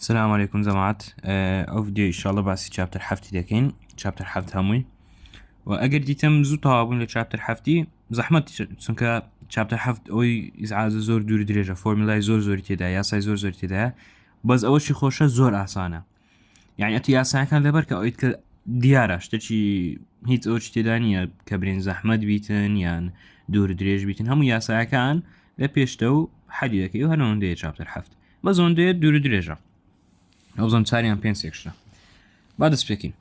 السلام عليكم جماعة. او فيديو ان شاء الله باسي شابتر حفتي دكين شابتر حفت هموي واجر ديتم زو طابون لشابتر حفتي زحمت چونکە شابتر حفت اوي ازعاز زور دوور درێژە فۆرمولای زۆر تێدا یاسای زۆر تێدا بەس ئەوەشی خۆشە زۆر ئاسانە یعنی ئەتی یاساکان لەبەر کە ئەویت کە دیارە شتێکی هیچ ئەو تێدا نییە کە برێن زەحمەت بیتن یان دوور درێژ بیتن هەموو یاساکان لە پێشتە و حەدی دەکەی و هەرەوەندەیە شابتر حفت بە زۆندەیە دوور درێژە ئەوزۆن چاریان پێنج سێکشە با دەست پێکەین.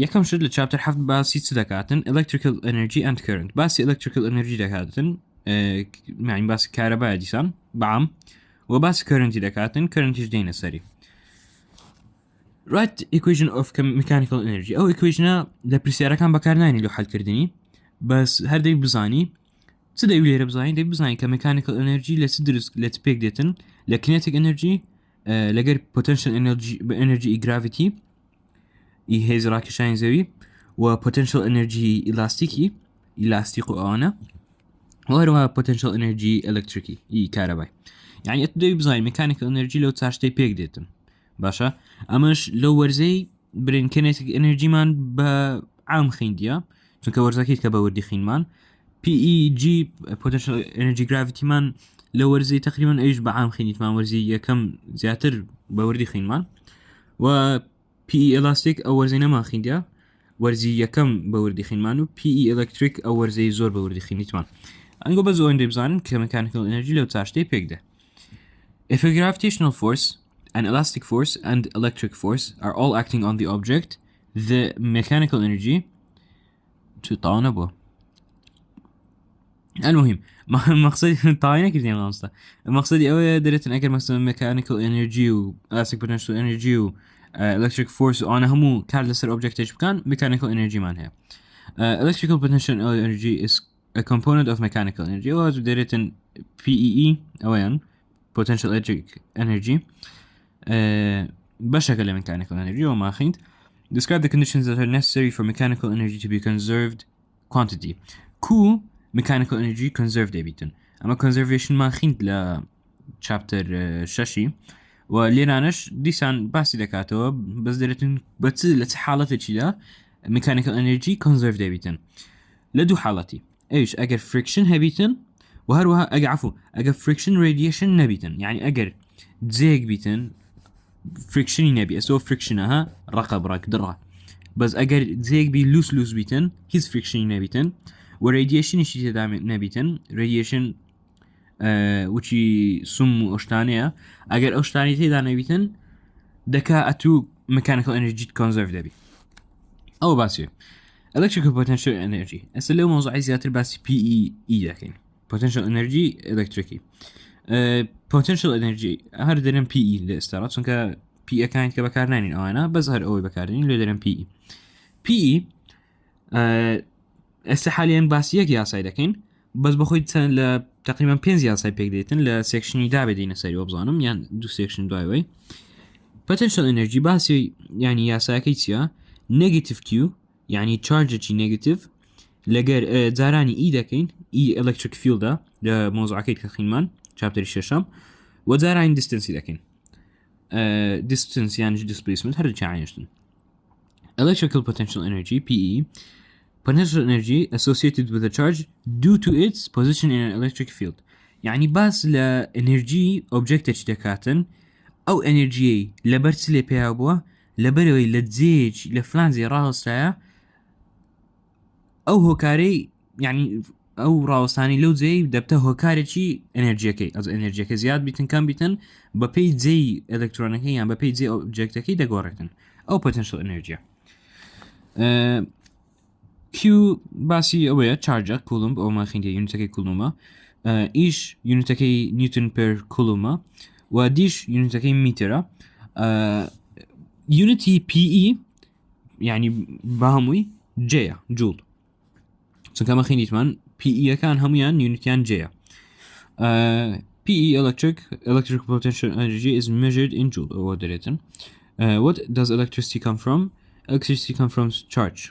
یەکەم شت لە چاپتەر حەفت باسی چ دەکاتن electrical energy and current باسی electrical energy دەکاتن معنی باسی کارەبایە دیسان بەعام و باسی current دەکاتن currentیش دێنە سەری. right equation of mechanical energy ئەو equationە لە پرسیارەکان بەکارنانی لە حەلکردنی بەس هەردەی بزانی چ دەوی لێرە بزانین دەی بزانین کە mechanical energy لە چ دروست لە چ پێک دێتن لە kinetic energy لەگەر potential energy gravity هێز ڕاکێشانی زەوی و potential energy ئیلاستیق و ئەوانە و هەروەها potential energy electric کارەبای یعنی ئەت دەوی بزانین mechanical energy لەو چار شتەی پێک دێتن باشە ئەمەش لەو وەرزەی برین kinetic energy مان بە عام خیندیە چونکە وەرزەکەیت کە بە وردی خینمان PEG potential energy gravity مان لە وەرزەی تقریبا ئەویش بە عام خینیتمان وەرزی یەکەم زیاتر بە وردی خینمان و PE elastic ئەو وەرزەی نەمان خیندە وەرزی یەکەم بە وردی خینمان و PE electric ئەو وەرزەی زۆر بە وردی خینیتمان ئەنگۆ بە زۆر دەبزانن کە mechanical energy لەو چاشتەی پێکدە. If a gravitational force, an elastic force and electric force are all acting on the object, the mechanical energy چ تاوانە بووە المهم مقصدي طاينة كردين غامستا مقصدي أوي دريتن أكر مثلا mechanical energy و elastic potential energy و electric force وأنا همو كار لسر object إيش بكان mechanical energy مان هي. Electrical potential energy is a component of mechanical energy وهذا دريتن PEE أويان potential electric energy بشكل mechanical energy وما خينت. Describe the conditions that are necessary for mechanical energy to be conserved quantity. mechanical energy conserved دەبیتن ئەمە conservation ما خیند لە chapter 6 و لێرانش دیسان باسی دەکاتەوە بەس دەرێتن بەچ لە چ حاڵەتێکیدا mechanical energy conserved دەبیتن لە دوو حاڵەتی ئەویش ئەگەر friction هەبیتن و هەروەها ئەگەر friction radiation نەبیتن یعنی ئەگەر جێک بیتن frictioni نەبی ئەسەوە frictionەها ڕقەبڕک دڕە بەس ئەگەر جێک بی لوس بیتن هیچ frictioni نەبیتن و radiationiشی تێدا نەبیتن radiation وچی سم و ئەشتانەیە ئەگەر ئەو شتانی تێدا نەبیتن دەکا ئەتوو mechanical energy conserve دەبی ئەو باسیێ. electrical potential energy ئەسە لەو مۆزوعی زیاتر باسی PEE دەکەین potential energy electric potential energy هەر دەرێن PE لە ئێستاڕە چونکە PE ئەکانیت کە بەکارنانین ئەوانە بەس هەر ئەوەی بەکارێنین لێ دەرێن PE ئێستا حالیان باسی یەک یاسای دەکەین بەس بەخۆی چەند لە تقریبا 5 یاسای پێک دێتن لە سێکشنی دابێدینە سەریەوە بزانم یان دوو سێکشن دوایەوەی. potential energy باسی یعنی یاسایەکەی چییە negative Q یعنی چارجێکی negative لەگەر جارانی E دەکەین E electric fieldە لە مۆزوعەکەی کە خینمان چاپتەری شەشەم و جارانی distance دەکەین distance یعنی displacement هەر چیانیشتن. electrical potential energy PE potential energy associated with a charge due to its position in an electric field يعني باس ل energy object دكاتن أو energy لبرت لي بيابوا لبروي لتزيج لفلان زي راوستايا أو هوكاري يعني أو راوستاني لو زي دبته هوكاري شي energy كي أز energy كي زياد بيتن كم بيتن ببيت زي electronic يعني ببيت زي object كي دقورتن أو potential energy. Q باسی ئەوەیە چارجە کولومب ئەومە خیندە یونیتەکەی کوڵومە ئیش یونیتەکەی نیوتن پێر کوڵومە و دیش یونیتەکەی میترە یونیتی PE یعنی بە هەمووی جەیە جوڵ چونکەمە خینیتمان PE ئەکان هەمویان یونیتیان جەیە. PE electric potential energy is measured in joule ئەوە دەرێتن. What does electricity come from? Electricity come from charge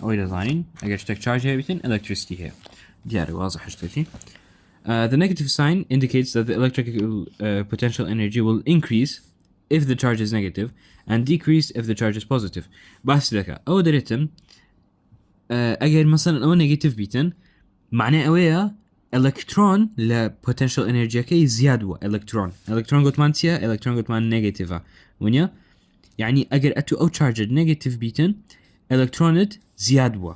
أو ديزاين أجر شتك charge هي بيتن electricity هي دياري واضح حشتتي. The negative sign indicates that the electrical potential energy will increase if the charge is negative and decrease if the charge is positive. باس لك أو دريتم أجر مثلا أو negative بيتن معناه أويا electron ل potential energy كي زياد و electron قلت مانتيا electron قلت مان negative ونيا يعني أجر أتو أو charged negative بيتن electronet زياد و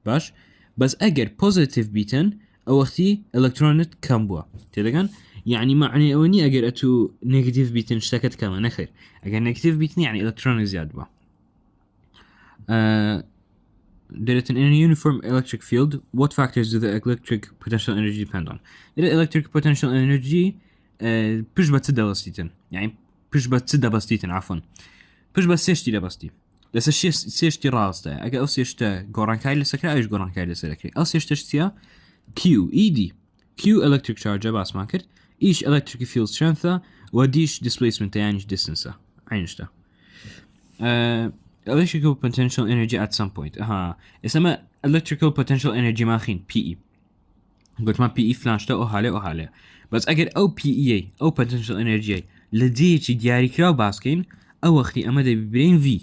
باش بس أجر positive بيتن أو أختي electronet كم بوا تلقان يعني معني أوني أجر أتو negative بيتن اشتكت كمان نخير أجر negative بيتن يعني electron زياد بوا that in a uniform electric field, what factors do the electric potential energy depend on? The electric potential energy push بتسدى بسيطا يعني push بتسدى بسيطا عفوا push بس سيشتي لبستي لسه سيشتي راسته أجا أو سيشتا جورانكاي لسكري أيش جورانكاي لسكري أو سيشتا شتيا Q ED Q electric charge باس ماكر إيش electric field strength وديش displacement يعني distance عينشتا electrical potential energy at some point اسمه electrical potential energy ماخين PE قلت ما PE فلانشتا أو حالة بس أجر أو PE أو potential energy لديش دياري كراو باسكين أو أختي أما ده ببرين V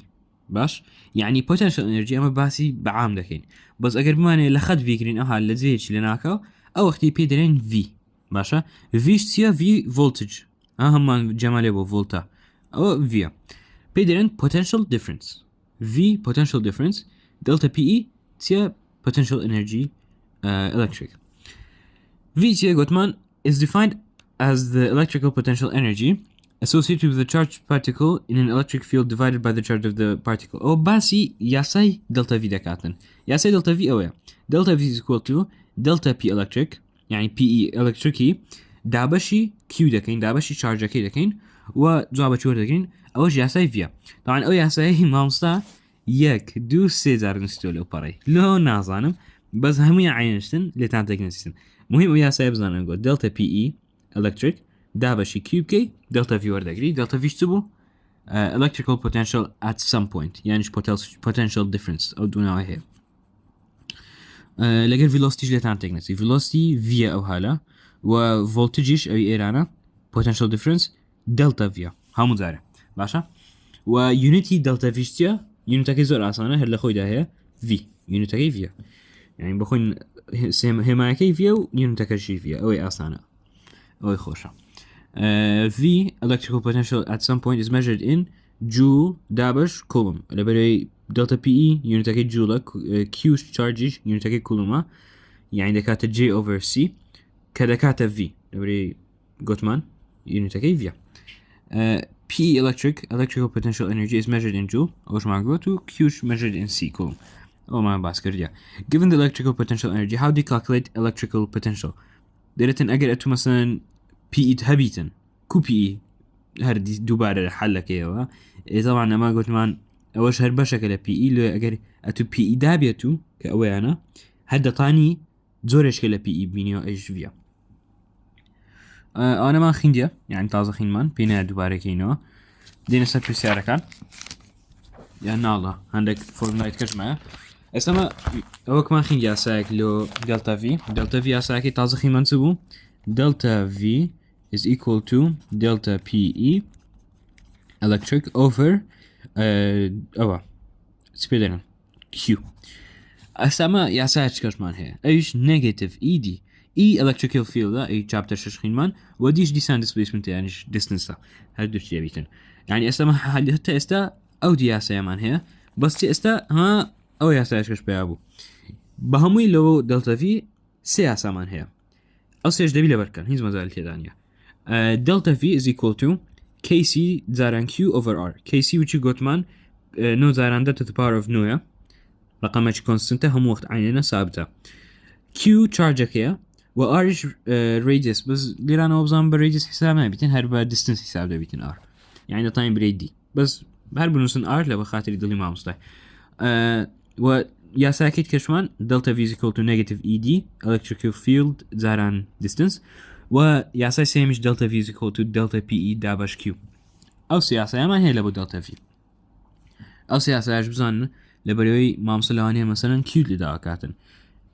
باش يعني potential energy أما باسي بعام دكين بس أجر بمعنى لخد فيكرين أو لديش لناكو أو أختي بيدرين V باشا V شتيا V voltage هم جمالي بو فولتا أو V بيدرين potential difference V potential difference delta PE تيا potential energy electric V تيا Gottman is defined as the electrical potential energy associated with the charged particle in an electric field divided by the charge of the particle أو باسي ياساي delta V دكاتن ياساي delta V أويا delta V is equal to delta P electric يعني PE electric دابشي Q دكين دابشي charge كي دكين وجواب شو دكين أوش ياساي فيا طبعا أو ياساي ما مستا يك دو سيزار نستولو بري لو نازانم بس همي عينشتن لتانتك نستن مهم ويا سايب زانم نقول دلتا بي اي electric دابشي كيوب كي دلتا في وردقري دلتا في شتبو electrical potential at some point يعني potential difference أو دونا هي لقى velocity لتانتك نستي velocity via أو هلا و voltage أو إيرانا potential difference delta via هم زاره باشا و unity delta v شتيا يونتاكي زور أصلاً هلا خوي ده هي V يونتاكي فيها يعني بخون هما كيفية ويونتاكي شيء فيها أوي أصلاً أوي خوشة V electrical potential at some point is measured in joule دابش coulomb اللي بدي delta PE يونتاكي جولة Q charges يونتاكي coulomb يعني دكاتة J over C كدكاتة V اللي بدي Gottman يونتاكي فيها PE electrical potential energy is measured in joule أوش معقول to Q measured in C coulomb أو ما باسكر يا given the electrical potential energy how do you calculate electrical potential دريتن أجر أتو مثلا PE تهبيتن كو PE هردي دوباره حلك إيوه طبعا ما قلت مان أوش هربشكل PE لو أجر أتو PE دابيتو كأوي أنا هدا طاني زورش كلا PE بينيو إيش فيها أنا ما خنديا يعني تازة خنمان بينا دوباره كينو دينا سبب سيارة كان يا الله عندك فورمولا يتكلم معه اسمه هو كمان خنديا ساك لو دلتا في ساكي تازة خنمان سبو delta V is equal to delta PE electric over سبيدنا Q اسمه يا ساك كمان هي ايش negative ED E electrical field اي chapter شخينمان وديش ديسان displacement يعني distance هادوش جابيتن يعني اسمه حتى استا او دياسة يمان هي بس استا ها او ياسا اشكش بيابو بهموي لو دلتا في سياسة مان هي او سيش دبي لبركان هيز مزال تيدانيا delta V is equal to KC زاران Q over R KC which you got man no زاران to the power of نويا رقمش constant هم وقت عيننا ثابتة Q charge كيا و R radius بس ليرانا وبزان بالراديوس حساب ما بيتين هربا distance حساب ده بيتين R يعني طاين بريدي بس هربا نوسن R لو خاطر يدلي ما مصلح و يا ساكت كشمان delta V is equal to negative ED electrical field زاران distance و يا سيمش delta V is equal to delta PE دابش Q أو سياسة ما هي لبو delta V أو سياسة أجبزان لبريوي ما مصلحانية مثلا Q لدا كاتن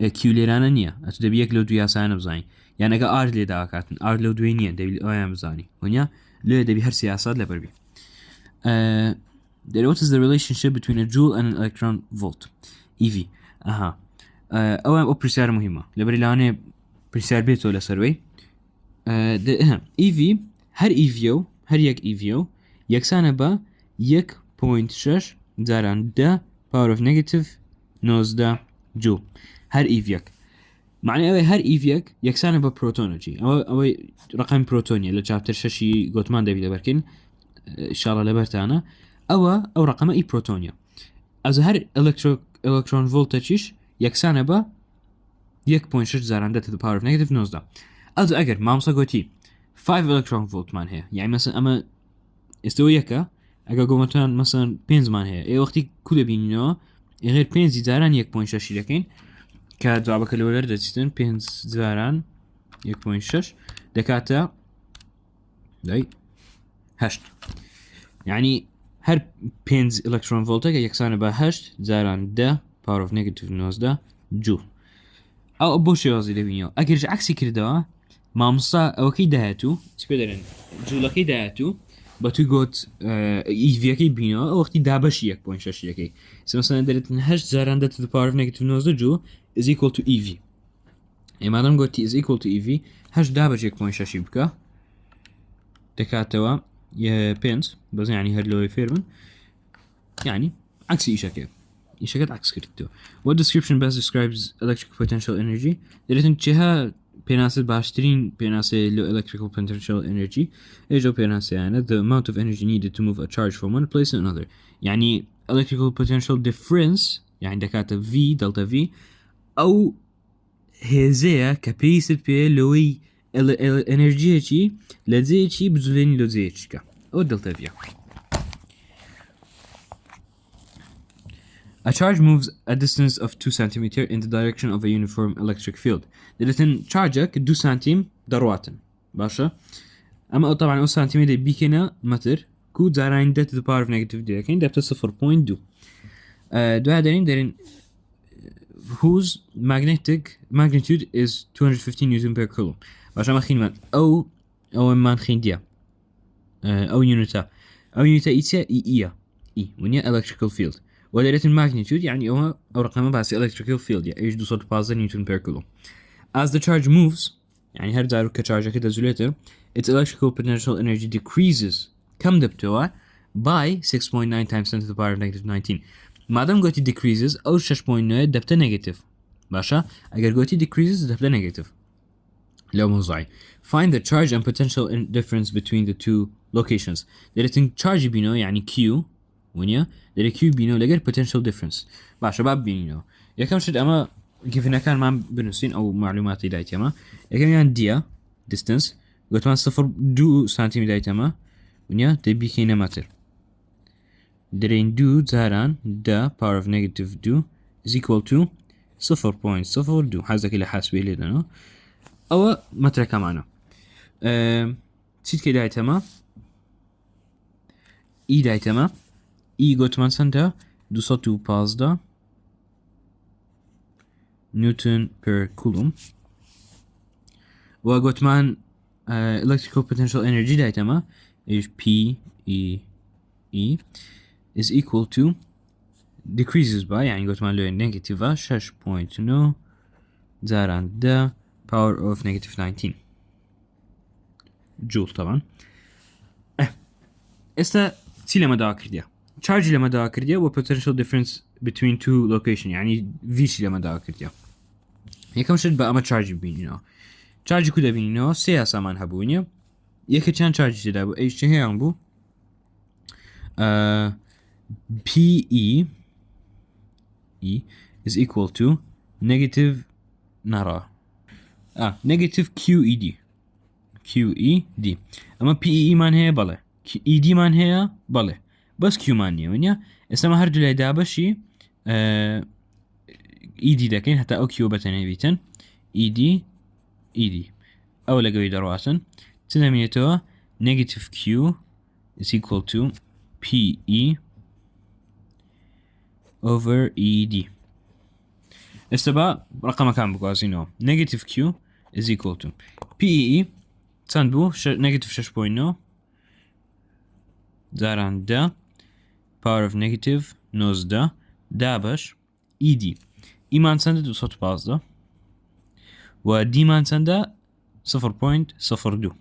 Q لرانا نية أتدبيك لو دويا سانا بزاني يعني أكا R لدا كاتن R لو دوي نية دبي أويا بزاني ونيا لو دبي هر سياسات لبربي what is the relationship between a joule and an electron volt EV او برسيارة مهمة لبري لانه برسيار بيتو لسروي EV هر EVO هر يك EVO يكسانه با 1.6 زاران دا power of negative 19 جول هر EVيك معنى اوه هر EVيك يكسانه با بروتونجي او رقم بروتونيا لجابتر ششي قوتمان دابي لبركن ان شاء الله لبرتانا او رقم اي بروتونيا از هر electron voltageش يكسانه با 1.6 زاران دا to the power of negative 19 از اگر مامسا قوتي 5 electron volt مان هي يعني مثلا اما استوى يكا اگر قومتان مثلا 5 مان هي اي وقتی كل بينينو غير 5 زاران 1.6 لكن كجوابك الأول دستن 5 زاران 1.6 دكاتا داي هشت يعني هر 5 الكترون فولتك يكسانه با هشت زاران دا power of negative 19 جول او بوشي وازي دبينيو اگر عكسي كردوا مامستا او كي دهاتو سبيدرن جولكي دهاتو باتو قوت EV بينو او وقتی دابش 1.6 یکی مثلا درت 8 زاران دا to the power of negative 19 جول is equal to EV اما دام قوت is equal to EV 8 دابش 1.6 بكا دكاتوا يا بينز بس يعني هاد لو يفيرمن يعني عكس إيشكت عكس كريتو. What description best describes electrical potential energy? دريتن چها بيناسه باشترين بيناسه لو electrical potential energy ايجو بيناسه يعني the amount of energy needed to move a charge from one place to another. يعني electrical potential difference يعني دكاتا V delta V او هزيا كبيسة بي لوي الانرجي چي لزي چي بزوليني لو زي چكا او delta V. A charge moves a distance of 2 cm in the direction of a uniform electric field. درتن chargeك 2 سنتيم درواتن باشا اما طبعا 2 سنتيم دي بيكنا متر كو زارين ده to the power of negative دي كاين ده 0.2 دو هادرين whose magnitude is 215 newton per coulomb باشا ما خين من او ما خين ديا او يونتا ايتا اي ونيا electrical field ودرت الماgnitude يعني او رقم بس electrical field يعني ايش 215 نيوتن per coulomb. As the charge moves يعني هر دارو كcharge كده زولته its electrical potential energy decreases كم دبتوا by 6.9 times 10 to the power of negative 19. ما دام قلتي decreases او 6.9 دبته negative باشا اگر قلتي decreases دبته negative لو موضوعي. Find the charge and potential difference between the two locations. درت charge بينو يعني Q ونيا در Q بينو لقر potential difference باشا باب بينو يكم شد اما كيفنا كان ما بنسين او معلوماتي دايت اما يكم يعني ديا distance قلت ما 0.2 سنتيم دايت اما ونيا تبي كينا متر درين 2 زاران دا power of negative 2 is equal to 0.02 حازك الى حاسبه لنا او متر كمانا سيد كي دايت اما اي دايت اما ای گوتمان سنده 215 نيوتن per coulomb و گوتمان electrical potential energy دایتما is P E is equal to decreases by يعني گوتمان لو negative 6.9 زاران دا power of negative 19 جول طبعا استا چی لما دا کردیا charge لما دا کردیا و potential difference between two location يعني V لما دا کردیا یکم شد با اما charge ببینینا charge کده ببینینا سه سامان هبونیا یکی چند charge دیده بو ایش چه هم بو PE is equal to negative نرى negative QED اما PE مان هي بله ED مان هي بله بس Q مان نيونيا اسمها هرجو لي دابشي ED دكين حتى او Q بتني بيتن ED او لقوي درواسن تنميتوا negative Q is equal to PE over ED استبا رقم كام بقاسينو negative Q is equal to PE تنبو negative 6.9 زاران دا power of negative 19 دا باش ED ایمان چەندە 215 و دیمان چەندە 0.02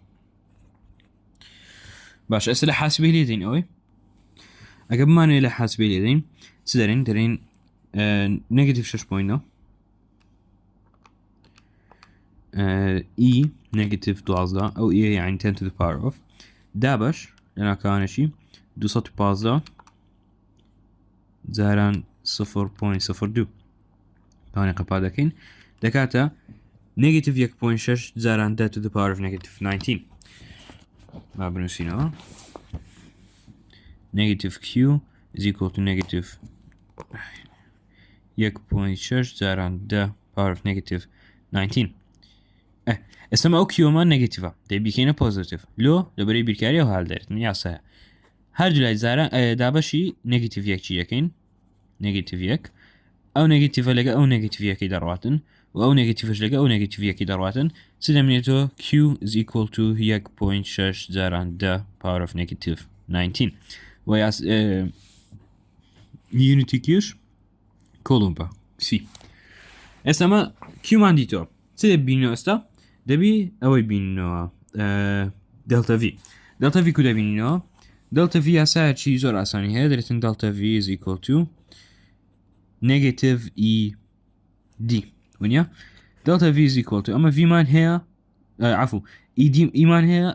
باش ئێستا لە حاسبەی لێ دەین ئەوەی ئەگە بمانوێت لە حاسبەی لێ دەین چ دەرین نيجاتيف 6.9 E نيجاتيف 12 أو E يعني 10 to the power of دا باش لنا كانشي 215 زاران 0.02 كان قبا دكين دكاتا نيجاتيف 1.6 زاران دا to the power of negative 19 ما بنوسينها negative Q is equal to negative 1.6 زاران دا power of negative 19 اسم او كيو ما نيجاتيفا دي بيكينا بوزيتيف لو لبري بيركاري او حال دارت من ياسا هر جلای زاران دابشي نيجاتيف 1 چي يكين نيجاتيف 1 او نيجاتيف لگا او نيجاتيف 1 درواتن و او نيجاتيف لگا او نيجاتيف 1 درواتن سيدمنيتو Q is equal to 1.6 زاران دا power of negative 19 و ياس unity كيش كولومبا سي اسما Q مان ديتو سيد بينو استا دبي اوي بينو دلتا في دلتا في كده بينو دلتا في اسا شي زور اساني هي درتن دلتا في is equal to negative E D ونيا دلتا في is equal to اما في مان هي عفوا E D E مان هي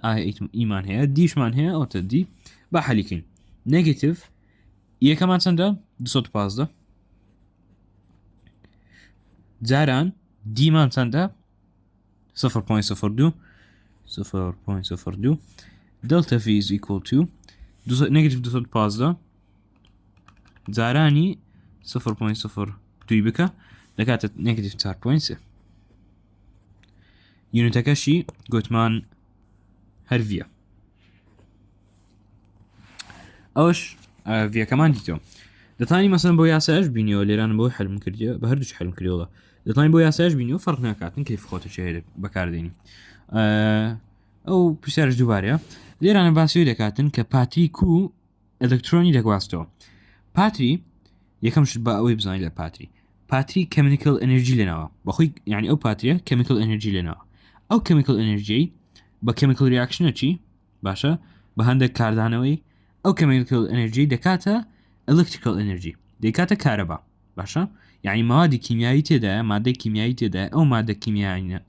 E مان هي ديش مان هي او تدي بحاليكين negative E كمان سندا 215 زاران D مان سندا 0.02 delta V is equal to negative 215 زاراني 0.02 بك لكاتت negative 4.6 يونتكشي قوتمان هرفيا اوش فيا كمان ديتو دتاني مثلا بو ياساج بينيو ليران بو حل مكرديا بهردش حل مكرديولا دتاني بو ياساج بينيو فرق ناكاتن كيف خوتو شهيد بكارديني او بسيارج دوباريا ليران باسيو دكاتن كباتري كو الكتروني دكواستو باتري يكم شد باوي بزاني لباتري باتري كيميكال انرجي لنا بخوي يعني او باتري كيميكال انرجي لنا او كيميكال انرجي بكيميكال رياكشن اتشي باشا بهندك كاردانوي او كيميكال انرجي دكاتا electrical energy دكاتا كهرباء باشا يعني مواد كيميائي تدا ماده كيميائي تدا او ماده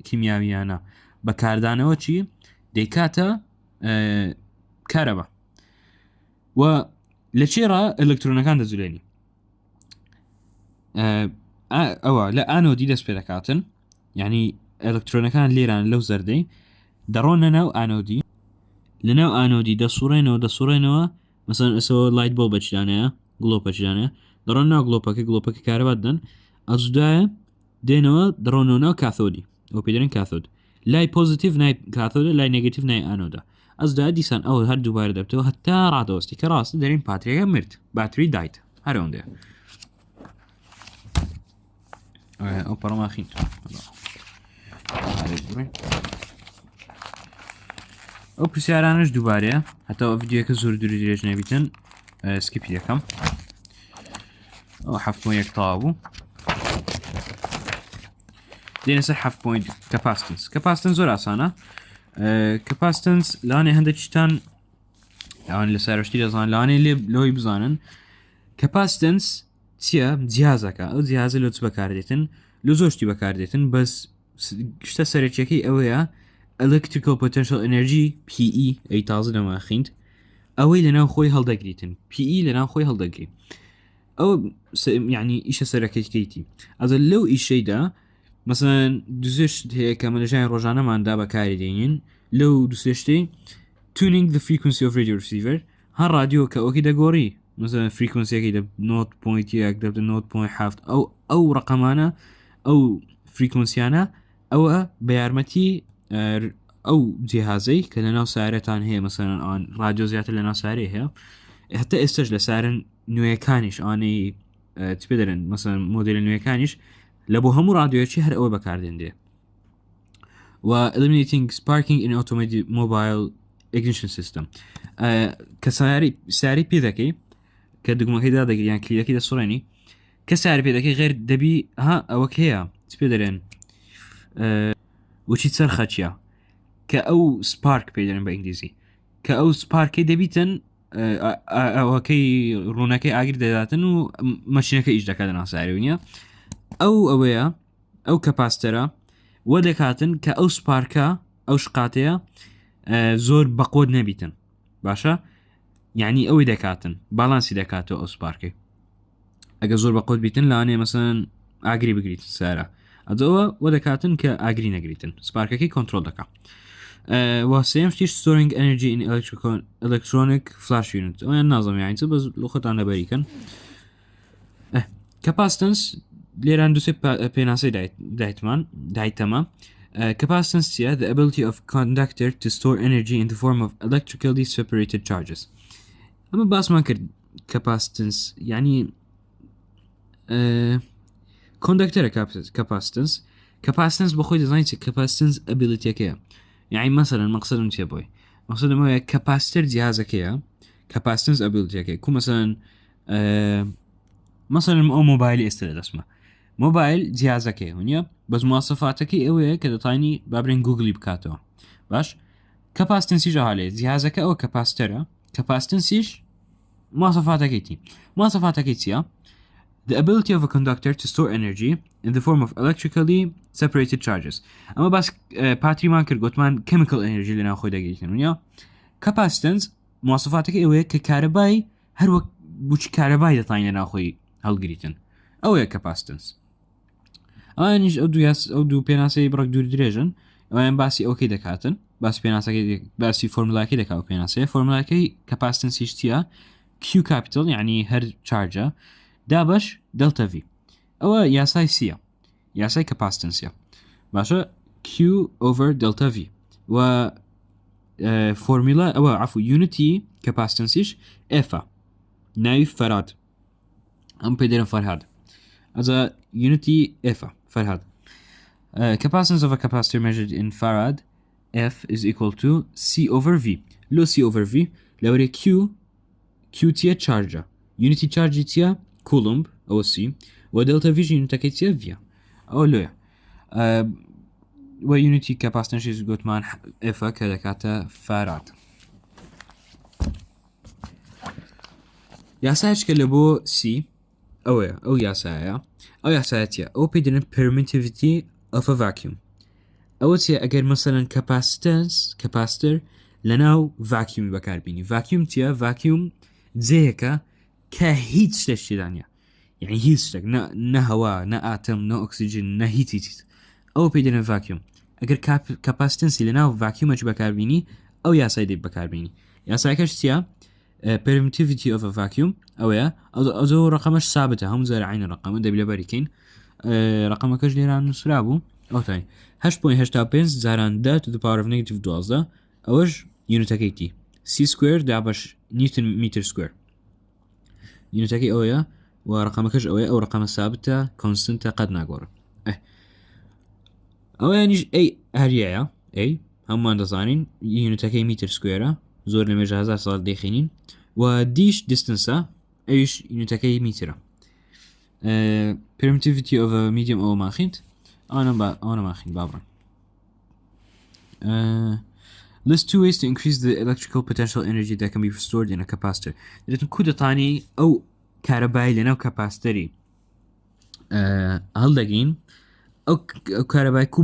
كيميائيانا بكاردانو چی دكاتا كهرباء و لچيرا الكترونيكان دزوليني او لا انودي دس بيدكاتن يعني الكترونيكان ليران لو زردي دروننا انودي لنا انودي دصورينو مثلا اسو لايت بولب بچدانه گلوب بچدانه دروننا گلوبك كهرباء ازدا دينو دروننا كاثودي او بيدرين كاثود لاي بوزيتيف ناي كاثود لاي نيجاتيف ناي انودا ازدا ديسان او هر دوباره دبتو حتى رادوستي كراس درين باتري مرت باتري دايت هرونده او برما خين او بسیارانش دوباره حتی او ویدیو که زور دوری دیرش نبیتن سکیپ یکم او 7.1 طابو دينا سر 7 capacitance زور اسانه capacitance لاني هنده چتان يعني لسارشتي لزان لاني اللي لوي بزانن capacitance تيا جهازك او جهاز لو تبكارديتن لو زوشتي بكارديتن بس شتا سرچيكي اويا electrical potential energy PE اي تازه لما خينت اوي لنا خوي هالدقريتن PE لنا خوي هالدقري او يعني ايش سركيتي از لو الشيء ده مثلا دوزشت هيك كمالجان روجانا ما عندها بكاري دينين لو دوزشتي tuning the frequency of radio receiver هالراديو كأوكي دا قوري مثلا frequency كده 0.1 ده 0.5 او رقمانا او frequency انا او بيارمتي او جهازي كلنا سعرتان هي مثلا ان راديو زيات لنا سعري هي حتى استجل سعر نويكانيش اني تبدلن مثلا موديل نويكانيش لبو هم راديو شي هر او بكاردين دي و eliminating sparking in automobile ignition system کە ساری پێ دەکەی کە دگمەکەی دادەگری یان کلیەکەی دەسوڕێنی کە ساری پێ دەکەی غێر دەبی ئەوەک هەیە چ پێ دەرێن وچی چرخە چیە کە ئەو سپارک پێ دەرێن بە ئینگلیزی کە ئەو سپارکەی دەبیتن ئەوەکەی ڕوونەکەی ئاگر دەداتن و مەشینەکە ئیش دەکات ناو ساری نیە ئەوەیە ئەو کەپاستەرە وە دەکاتن کە ئەو سپارکە ئەو شقاتەیە زۆر بەقۆت نەبیتن باشە یعنی ئەوەی دەکاتن باڵانسی دەکاتەوە ئەو سپارکەی ئەگە زۆر بەقۆت بیتن لاانێ مەسەن ئاگری بگریت سارە ئەدەوە وە دەکاتن کە ئاگری نەگریتن سپارکەکەی کۆنتترۆل دەکات واسەیەم شتیش storing energy in electronic flash unit ئەویان نازەم یانچە بەس لۆخەتان لەبەریکەن capacitance لێران دووسێ پێناسەی دایتەمە capacitance چیە the ability of conductor to store energy in the form of electrically separated charges ئەمە باسمان کرد capacitance یعنی conductor capacitance بەخۆی دەزانین چ capacitance abilityەکەیە يعني مثلا مقصد چیە بۆی مقصدم هەیە کەپاستەر جیهازەکەیە capacitance abilityەکەی کو مثلا ئەو مۆبایلی ئێستا دەستمە مۆبایل جیهازەکەی هونیە بەس مواصفاتەکەی ئەوەیە کە دەتوانی بابرین گوگلی بکاتەوە باش کەپاستنسیش هەڵێ جیهازەکە ئەوە کەپاستەرە کەپاستنسیش مواصفاتەکەی چیە the ability of a conductor to store energy in the form of electrically separated charges ئەمە باس پاتریمان کرد گوتمان chemical energy لەناو خۆی دەگەیتن ونیا capacitance مواصفاتەکەی ئەوەیە کە کارەبای هەروەک بچی کارەبای دەتوانین لەناو خۆی هەڵگریتن ئەوەیە capacitance ئەوانیش ئەو دوو پێناسەی بڕک دوور درێژن ئەویان باسی ئەوکەی دەکاتن باسی پێناسەکەی باسی فۆرمولاکەی دەکات پێناسەیە فۆرمولاکەی capacitance چیە Q capital یعنی هەر چارجە دابش دلتا V ئەوە یاسای سیە یاسای capacitance باشە Q over delta V و فۆرمولا ئەوە عفو unity capacitance F ناوی فەراد ئەم پێدەرم فەرهاد ئەزا unity F فەرهاد capacitance of a capacitor measured in farad F is equal to C over V لۆ C over V لەوەرێ Q تیە چارجە unity charge تیە coulomb ئەوە C و delta V unitەکەی تیە V ئەوە لۆیە و unity capacitance گوتمان F کە دەکاتە farad یاسایشکە لە بۆ C ئەوەیە ئەو یاسایە ئەو یاسایەتە ئەو پێی دەڵێن permittivity of a vacuum ئەوە چیە ئەگەر مەسەلەن کەپاستەر لەناو ڤاکیومی بەکاربینی ڤاکیوم چیە ڤاکیوم جێیەکە کە هیچ شتێکدانە یعنی هیچ شتێک نە هەوا نە ئاتەم نە ئۆکسیجن نە هیچ ئەوە پێی دەڵێن ڤاکیوم ئەگەر کەپاسیتەنسی لەناو ڤاکیومەش بەکاربینی ئەو یاسای دەی بەکاربینی یاسایەکەش چیە permittivity of a vacuum ئەوەیە ئەو ڕقەمەش سابتە هەموو زارە عینە ڕقەمە دەبی لەبەریکەین ڕقەمەکەش لێران نووسرا بوو ئەوتانی 8.85 زاران 10 to the power of negative 12 ئەوەش یونیتەکەی تی C square دابش نیوتن میتر سکوێر یونیتەکەی ئەوەیە و ڕقەمەکەش ئەوەیە ئەو ڕقەمە سابتە کۆنستنتە قەت ناگۆڕە ئەوەیانیش ئەی هەریەیە ئەی هەمومان دەزانین یونیتەکەی میتر سکوێرە زۆر لە مێژە 1000 ساڵ دەیخینین و دیش دیستنسە ئەویش یونیتەکەی میترە permittivity of a medium ئەوە ماخینت ئەوە ماخین بابڕن list two ways to increase the electrical potential energy that can be stored in a capacitor دەتون کو دەتانی ئەو کارەبای لەناو کەپاستەری هەڵدەگرین ئەو کارەبای کو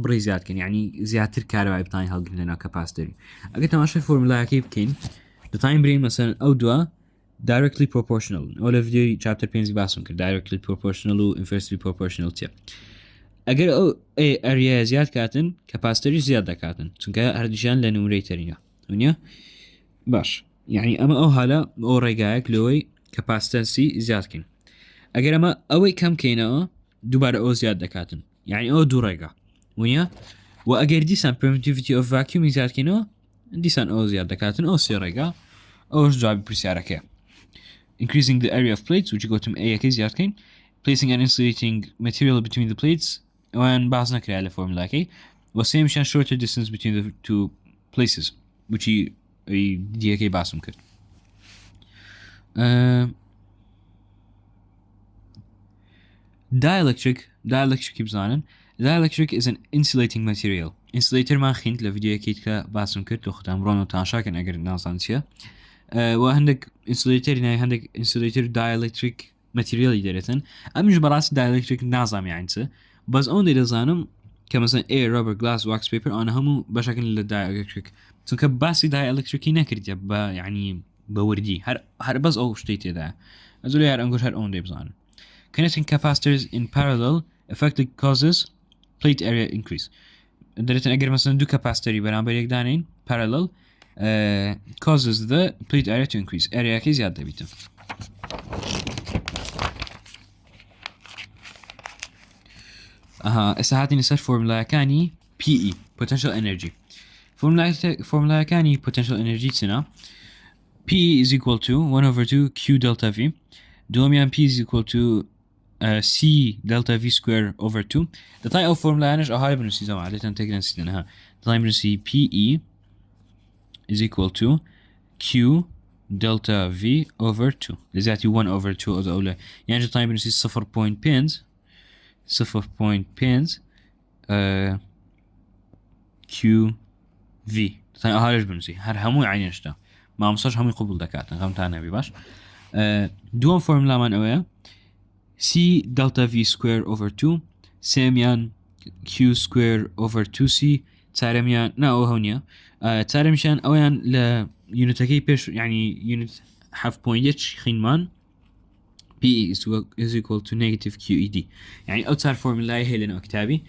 بڕی زیادکەن یعنی زیاتر کارەبای بتانی هەڵگرن لەناو کەپاستەری ئەگەر تەماشای فۆرمولایەکەی بکەین دەتانین برین مەسەن ئەو دووە directly proportional ئەو لە ڤیدیۆی چاپتەر 5 باسم کرد directly proportional و inversely proportional چیە ئەگەر ئەو ئەریە زیاد کاتن کەپاستەری زیاد دەکاتن چونکە هەردووشیان لە نمرەی تەرینە ونیە باش یعنی ئەمە ئەو حالە ئەو ڕێگایەک لەوەی کەپاستەنسی زیادکەین ئەگەر ئەمە ئەوەی کەم کەینەوە دووبارە ئەو زیاد دەکاتن یعنی ئەو دوو ڕێگا ونیە و ئەگەر دیسان permittivity of vacuum زیادکەینەوە دیسان ئەو زیاد دەکاتن ئەو سێ ڕێگا ئەوش جوابی پرسیارەکەیە increasing the area of plates which گوتم ئەیەکەی زیادکەین placing an insulating material between the plates ئەویان باز نەکرا لە فۆرمولاکەی و سێمیشیان shorter distance between the two places which دیەکەی باسم کرد. Dielectric بزانن. Dielectric is an insulating material. Insulator ما خنت لفيديوكيت كباسم كرت وختام رونو تانشاكن أجر ناسان شيء. وعندك insulator يعني عندك insulator dielectric material يدرتن. أمش براس dielectric نظام يعني بس أون اللي زانم كمثلا air, rubber, glass, wax, paper أنا هم بشكل dielectric. تون كباسي dielectric نكرت يعني بوردي هر بس أو شتيت ده. أزولي هر أنقول هر أون ده بزانم. Connecting capacitors in parallel effectively causes plate area increase. دريتن أجر مثلا دو capacitor برابر يقدانين parallel causes the plate area to increase. area كي زيادة بيته. هاتي نسأل فورمولا كاني PE potential energy. فورمولا كاني potential energy تسنا PE is equal to 1/2 Q delta V. دوميان P is equal to C delta V square over 2. The type of formula أنا هاي بنسي زمان عادة تقدر نسيتها. The type بنسي PE is equal to Q delta V over 2. لذاتي 1/2 أولى. يعني the type بنسي 0.0 pins Q V. The type هاي بنسي. هر همو يعني نشتا. ما مصرش همو قبول دكاتن. هم تانا بيباش. دوم فورمولا من أويا C delta V square over 2 ساميان Q square over 2C تارميان ناو هونيا تارمشان أويان ل يونتكي بيش يعني يونت half point خينمان P is equal to negative QED يعني أوتار فورمولا هي لنا كتابي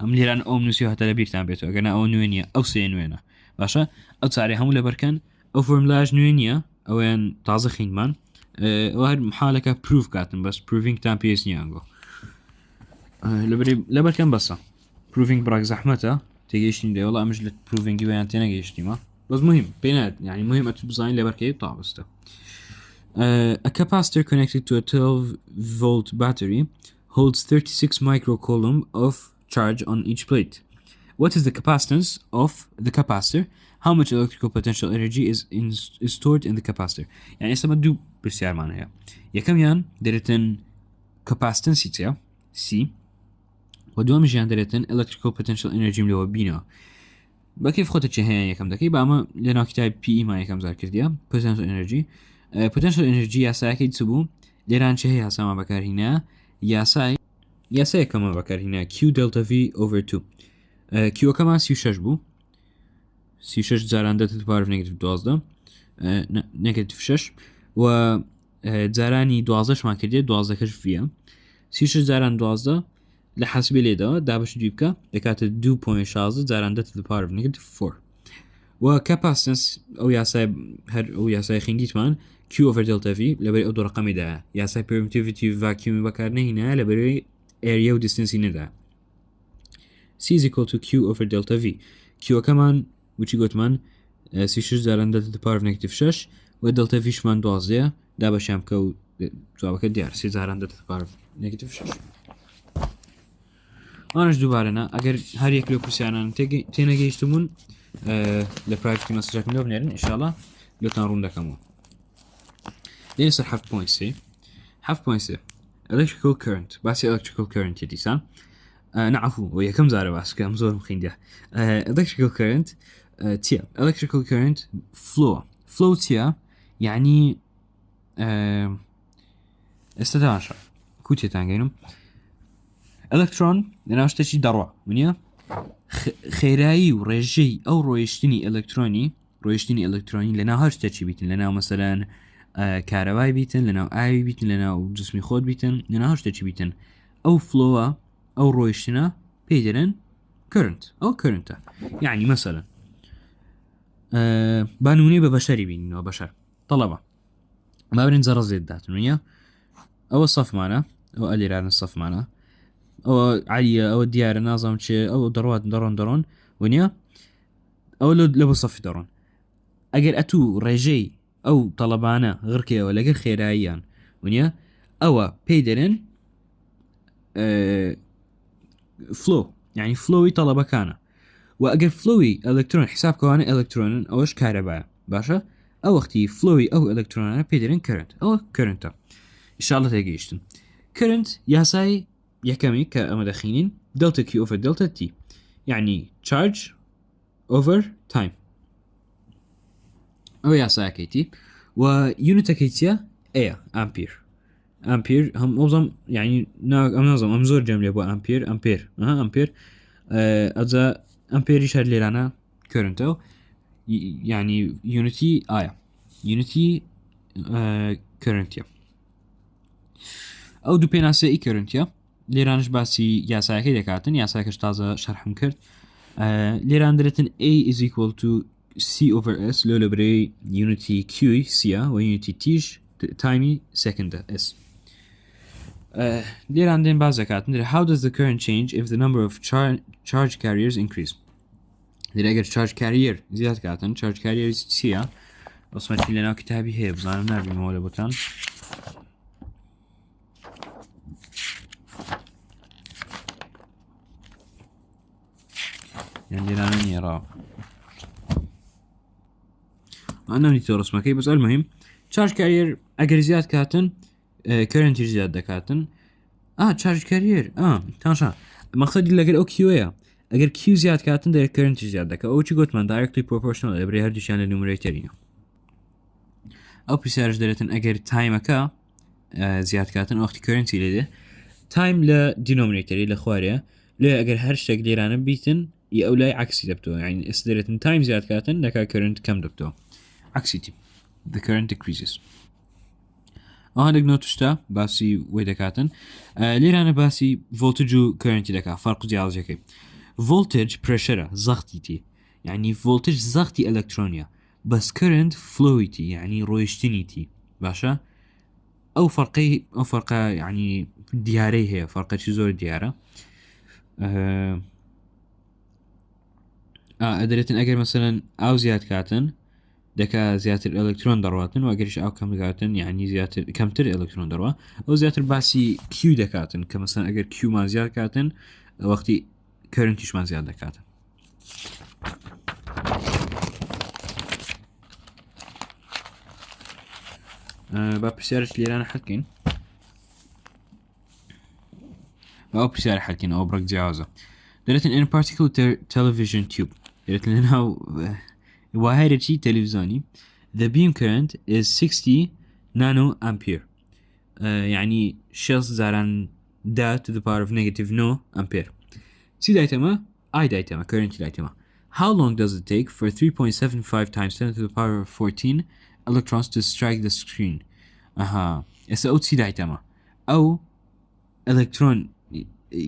أملي ران أو منسيو حتى لبير تنبيتو أجنا أو نوينيا أو سي نوينا باشا أوتاري هم لبركان أو فورمولاج نوينيا أويان تعزي خينمان وهاد محالك proof كاتن بس proving تام بيس نيانجو لبر كان بسا proving براك زحمته تيجيشني ده والله مش لت proving بيان تينا جيشني ما بس مهم بينات يعني مهم أتبزاين لبر كي طع بسته a capacitor connected to a 12 volt battery holds 36 microcoulomb of charge on each plate. What is the capacitance of the capacitor? How much electrical potential energy is stored in the capacitor? يعني اسمه دو برسيار معناها. يا كم يان دريتن capacitance تاع C ودوام جيان دريتن electrical potential energy اللي هو بينا. بكيف خدت شهية يا كم دقيقة بأما لنا كتاب PE ما يكم ذاكر ديا potential energy. potential energy يا ساكيد سبو لنا شهية سما بكر هنا يا ساي كم بكر هنا Q delta V over 2. Q كمان سي شجبو سي شش زاران دت بار نيجاتيف 12 نيجاتيف 6 و زاراني 12 ما كردي 12 كش فيها سي شش زاران 12 لحسب لي ده دابش جيبكا دكات 2.6 زاران دت بار نيجاتيف 4 وكاباسيتنس او ياساي هر او ياساي خنديت مان Q over delta V لبري أدو رقمي ده ياساي permittivity vacuum بكارنا هنا لبري area و distance هنا ده C is equal to Q over delta V Q كمان وچی گوتمان سی شش زارنده تا پار نگاتیف 6 و دلتا ویش من 12 دا باشم که جواب که دیار سی زارنده تا پار نگاتیف 6 آنش دوباره نه اگر هر یک لو پرسیانان تینا گیشتمون لپرایفتی مساجات ملو بنیرن انشالله لطان رون دکمون لين يصير half point C electrical current بس electrical current يديسان نعرفه ويا كم زاره بس كم زور مخين ده electrical current تيا electrical current flow تيا يعني استدعاشا كوتي تانجينم electron لنا اشتشي دروع منيا خيراي ورجي او رويشتني الكتروني لنا هاشتشي بيتن لنا مثلا كهربائي بيتن لنا اي بيتن لنا جسمي خود بيتن لنا هاشتشي بيتن او فلو او رويشتنا بيدرن current او current يعني مثلا بانوني ببشري بين انه بشر طلبة ما بننزل زيادات ويا او الصف معنا او اللي ران الصف معنا او عليا او الديار نظام شيء او دروات درون ويا او لو بالصف درون اجل اتو رجي او طلبانا غير كده ولا غير خيرايان ويا او بيدرن فلو يعني فلوي طلبة كان واجل فلوي الكترون حساب كواني الكترون اوش كهرباء باشە ئەو وەختی فلۆی ئەو ئەلکترۆنانە پێدرێن کرنت ئەوە کرنتە ئیشاڵە تێگەیشتن کرنت یاسای یەکەمی کە ئەمە دەخینین دلتا Q over delta T یعنی charge over time ئەو یاسایەکەیتی و یونتەکەی چیە ئەیە ئەمپیر هەم ئەوزم یعنی ئەم نازم ئەم زۆر جەم لێ بۆ ئەمپێر ئەجا ئەمپێری شەر لێرانە کرنتەوە یعنی یونیتی ئایا یونیتی کرنتیە ئەو دوو پێناسەی کرنتیە لێرانش باسی یاسایەکەی دەکاتن یاساکەش تازە شەرحم کرد لێران دەرێتن A is equal to C over S لۆ لە برەی یونیتی Q سیە و یونیتی تیش تایمی سەکندە S لێران دێن باز دەکاتن how does the current change if the number of charge carriers increase لێرە ئەگەر charge carrier زیاد کاتن charge carrier چییە ئۆسمەتی لەناو کتابی هەیە بزانم نابینەوە لە بۆتان لێرانە نیێڕاوە نامنیتە ڕسمەکەی بەس المهم charge carrier ئەگەر زیاد کاتن کرنتی زیاد دەکاتن charge carrier تاشا مەقصدی لەگەر ئەو کیوەیە ئەگەر کیو زیاد کاتن دەیە کرنتی زیاد دەکە ئەو چی گوتمان directly proportional لەبرێ هەردووشیان لە نومرەتەرینە ئەو پرسیارش دەرێتن ئەگەر تایمەکە زیاد کاتن وەختی کرنتی لێدێ تایم لە دینۆمینێتەری لە خوارەیە لێ ئەگەر هەر شتێک لێرانە بیتن ئەو لای عکسی دەبتەوە یعنی ئێس دەرێتن تایم زیاد کاتن دەکا کرنت کەم دەبتەوە عکسیتی the current decreases هەندێک نۆتشتا باسی وێ دەکاتن لێرانە باسی ڤۆلتج و کرنتی دەکا فەرق و جیاوازەکەی ڤۆلتج پرێشەرە زەختیتی یعنی ڤۆلتج زەختی ئەلکترۆنیە بەس کرنت فلۆیتی یعنی ڕۆیشتنیتی باشە ئەو فەرقە یعنی دیارەی هەیە فەرقەی زۆر دیارە ئەدرێتن ئەگەر مەسەرەن ئاو زیاد کاتن دەکا زیاتر ئەلکترۆن دەڕاتن و ئەگەریش ئاو کەم دەکاتن یعنی زیاتر کەمتر ئەلکترۆن دەڕوە ئەو زیاتر باسی کیو دەکاتن کە مەسەن ئەگەر کیومان زیاد کاتن وەختی کرنتیشمان زیاد دەکاتن با پرسیارش لێرانە حەکەین ئەو پرسیار حەکەین ئەو بڕک جیاوازە دەرێتن in particular television tube دەرێتن لەناو واهرەی تەلەڤیزۆنی the beam current is 60 nano ampere يعني شخص زاران دا to the power of negative no ampere C دايتما I دايتما current دايتما how long does it take for 3.75 times 10 to the power of 14 electrons to strike the screen إسا أو C دايتما أو electron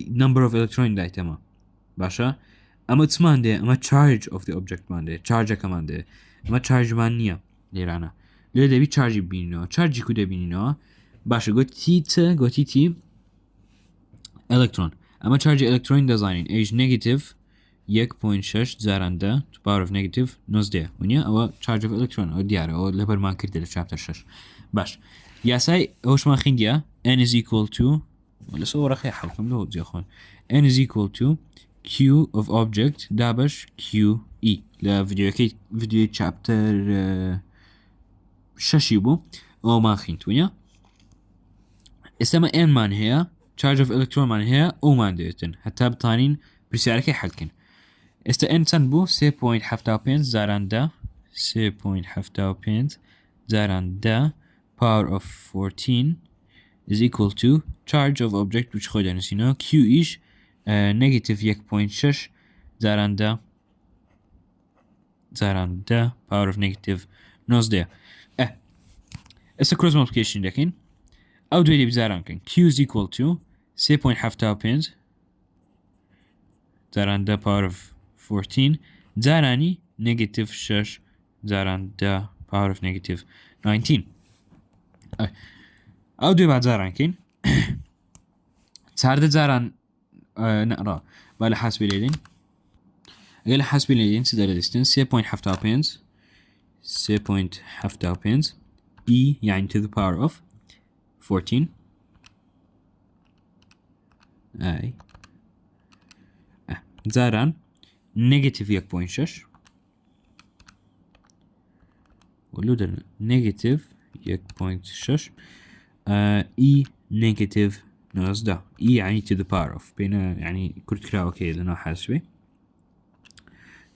number of electron دايتما باشا ئەمە چمان دێ ئەمە charge of the object مان دێ chargeەکەمان دێ ئەمە chargeمان نییە لێرانە لێ دەبی charge بینینەوە charge کو دەبینینەوە باشە گوتی تی ئەلکترۆن ئەمە charge ئەلکترۆن دەزانین age negative 1.6 جاراندا to power of negative 19 ونیە ئەوە charge of electron ئەو دیارە ئەو لەبەرمان کردە لە chapter 6 باش یاسای ئەوشمان خوێندیە n is equal to لەسەر وەرەقەی حەڵقم لەوە جێخۆن n is equal to Q of object دابش QE لە ڤیدیۆی چاپتەر شەشی بوو ئەومان خوێنتوونە ئێستەمە ئێنمان هەیە charge of electronمان هەیە ئەومان دەوێتن هەتا بتانین پرسیارەکەی حەلکن ئێستا n چەند بوو 3.75 زاراندا 3.75 زاراندا power of 14 is equal to charge of object which خۆی دەنووسینەوە QEش negative 1.6 زاراندا power of negative 19 ئێستا cross multiplication دەکەین ئەو دوێ بزارانکەین Q is equal to 3.75 زاراندا power of 14 زارانی negative 6 زاراندا power of negative 19 ئەو دوێ بازارانکەین چاردە زاران نقرأ با لحاسب ليدين اگر لحاسب ليدين سيدر ديستن 3.75 e يعني to the power of 14 اي زاران negative 1.6 ولو درنا نيجاتيف 1.6 اي نيجاتيف 19 اي يعني to the power of بين يعني كرت كراوة كي لنا حاسبي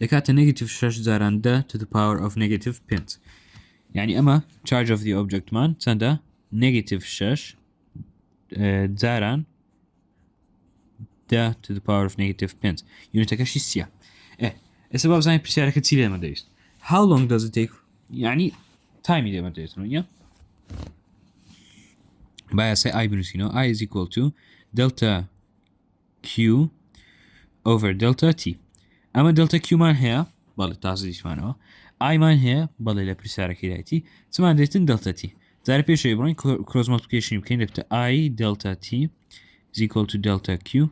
دكات نيجاتيف 6 زاران دا to the power of negative pins يعني اما charge of the object man تندا نيجاتيف 6 زاران دا to the power of negative pins يونت كاشي سيا السبب زين برسالة كتير ما دايست how long does it take يعني time إذا ما دايست نويا by say I بنسينو I is equal to delta Q over delta T أما delta Q مان هي بالله تعزيز مانو I مان هي بالله لبرسالة كيلاتي تسمع ديتن delta T زاري بيش يبرين cross multiplication يمكن دبت I delta T is equal to delta Q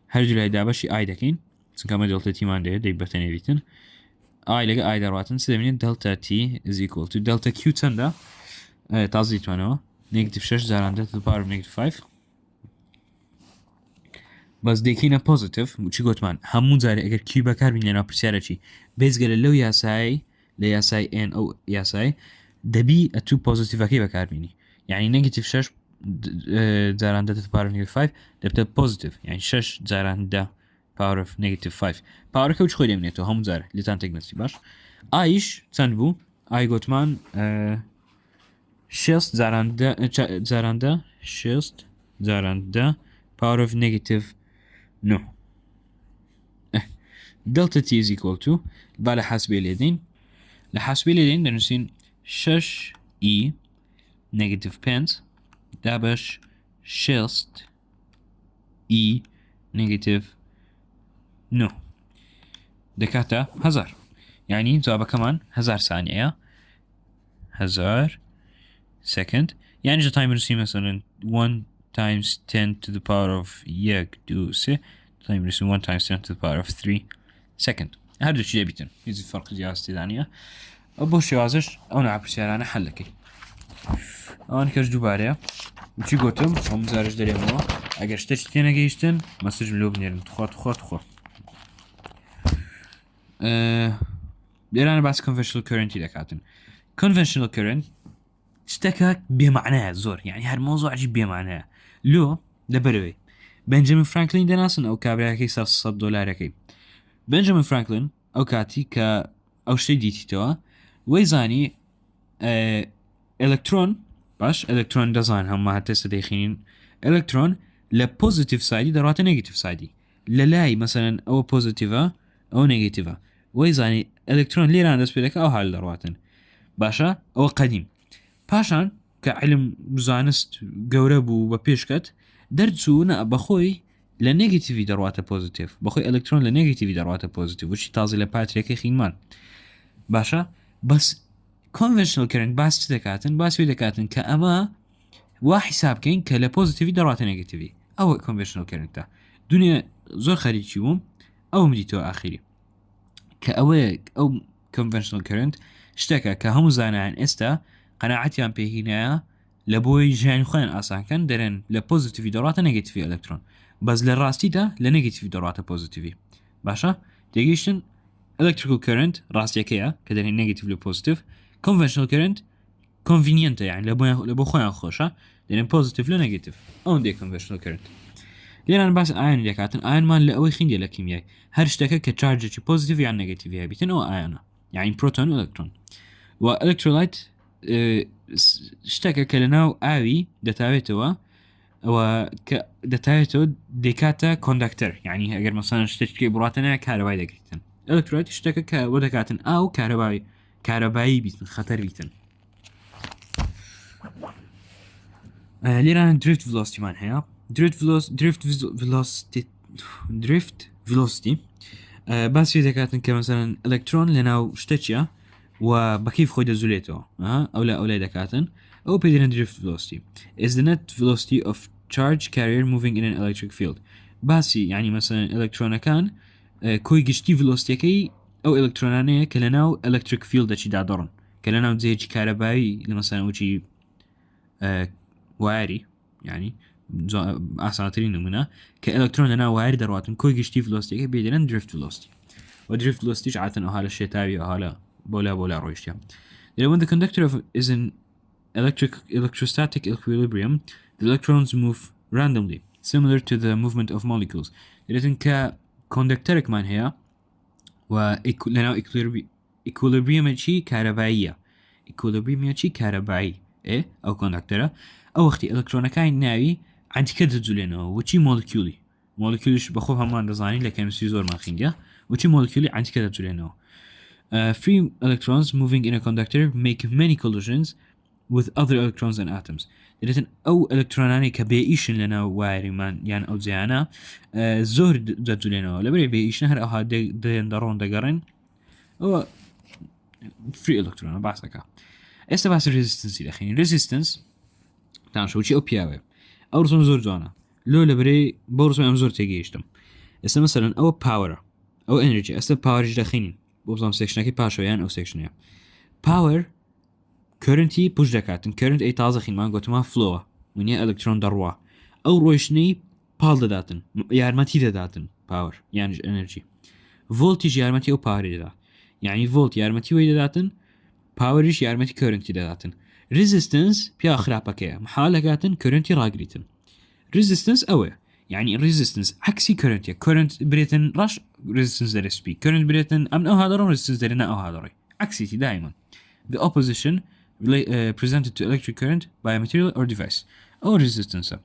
هرجو لهي دابشي I دكين سنكما delta T مان دي بتاني بيتن I لقى I درواتن سيدمين delta T is equal to delta Q تندا تعزيز مانو negative 6 زاران to the power of negative 5 بس ديكينا positive وشي قلت مان همون زاري اگر Q بكار بين لنا برسالة شي بيز قال لو ياساي لياساي N أو ياساي دبي اتو positive اكي بكار بيني يعني negative 6 زاران to the power of negative 5 دبتا positive يعني 6 زاران دا power of negative 5 power كوش خوي لمنيتو همون زاري لتان تقنسي باش ايش تنبو اي قلت مان شست زاراندا شست زاراندا power of negative no delta t is equal to بالا حاسبي اليدين لحاسبي اليدين دنسين 6 e negative pence دابش شست e negative no دكاتا 1000 يعني جوابه كمان 1000 ثانية 1000 second يعني جو تايم رسي مثلا 1 times 10 to the power of يقدوسة تايم رسي 1 times 10 to the power of 3 second هذا الشيء بيتن يزي فرق جهاز ثانية أبوش يوازش أو نعبر سيارة حلكي أنا كرج دوباره وشي قلتم هم زارج داري مو أجر شتشتين جيشتن مسج ملوب نيرن تخوت أنا بس conventional current دكاتن conventional current اشتكى بمعناه زور يعني هالموضوع عجيب بمعناه لو لبروي بنجامين فرانكلين دناسن أو كابراكي $600 كي بنجامين فرانكلين أو كاتي كا أو شيء ديتي توا ويزاني إلكترون باش إلكترون دزان هم حتى صديقين إلكترون لبوزيتيف سايدي دروات نيجاتيف سايدي للاي مثلا أو بوزيتيفا أو نيجاتيفا ويزاني إلكترون ليران دس بيدك أو هال درواتن باشا أو قديم باشان كعلم زانست جورب وبيشكت درسونا بخوي لنيجاتيف دروات بوزيتيف بخوي إلكترون لنيجاتيف دروات بوزيتيف وشي تازي لباتريك خيمان باشا بس conventional current باس تدكاتن باس في دكاتن كأما وحساب كين كلا بوزيتيف دروات نيجاتيف أو conventional current تا دنيا زور خارجي بوم أو مديتو آخري كأوي أو conventional current اشتكى كهم زانا عن استا قناعتي عن بهنا لبوي جاني خوين أصلا كان درين لبوزيتيف دروات نيجاتيف إلكترون بس للراستي دا لنيجاتيف دروات بوزيتيف باشا تيجيشن electrical current راستي كيا كدرين نيجاتيف لبوزيتيف conventional current convenient يعني لبو خوين خوشة لأن positive لنيجاتيف أو دي conventional current لأن أنا بس آيون ديكاتن آيون مان لأوي خين ديال الكيمياء هرشتكى كتشارج positive يعني نيجاتيف يعني بيتن أو آيونا يعني بروتون وإلكترون وإلكترولايت اشتكى كلناو آوي دتاويتوا دتاويتو ديكاتا كوندكتر يعني أجر مثلا اشتكى براتنا كهربائي دقيقتن إلكترولايت اشتكى كودكاتن أو كهربائي بيتن خطر بيتن ليران دريفت فيلوسيتي مان هيا دريفت فيلوسيتي بس في دكاتن كمثلا إلكترون لناو اشتكى وبكيف خويدا زوليتو أو لا دكاتن أو بيدرين drift velocity is the net velocity of charge carrier moving in an electric field باسي يعني مثلا إلكترونا كان كوي جشتي velocity كي أو إلكترونانية كلناو electric field داشي دادورن كلناو زيج كهربائي مثلا وشي واري يعني أساطيرين منها كإلكترون لنا واري درواتن كوي جشتي velocity كي بيدرين drift velocity ودrift velocity عادة أهلا الشتاوي أهلا بولا رويشتيا when the conductor is in electrostatic equilibrium, the electrons move randomly, similar to the movement of molecules. لأن ككوندكترك من هي لأنه equilibrium شيء كهربائية إيه أو كوندكترة أو وقتي إلكترونكاين ناوي عند كده زولينه وشي مولكيولش بخوفها ما نرزاني لكن مسيزور ما خينجا وشي مولكيولي عند كده زولينه. Free electrons moving in a conductor make many collisions with other electrons and atoms. لأن أو إلكتروناني كبيئيشن لنا واري من يعني أو زيانا زور زولينه لبري بيئيشن هر أها دين دارون دقرن أو free electron بعسكا. استبعث resistance الأخير resistance تعال شو شيء أو بياوي أو رسم زور جوانا لو لبري بورسم أمزور تيجيشتم. است مثلا أو power أو energy است power جدخينين بوزام سكشن كي باشويان أو سكشن يا power currenty push دكاتن current أي تازة خين ما قلت ما flow ونيا electron دروا أو روشني pal داتن يارمتي داتن power يعني energy voltage يارمتي أو power دا يعني volt يارمتي ويدا داتن power يارمتي currenty داتن resistance بيا خرابك محالة داتن currenty راقريتن resistance أوه يعني resistance عكسي current بريتن رش resistance درس بي current بريتن أمن أو هذا resistance درنا أو هذا عكسي دائما the opposition presented to electric current by a material or device أو resistance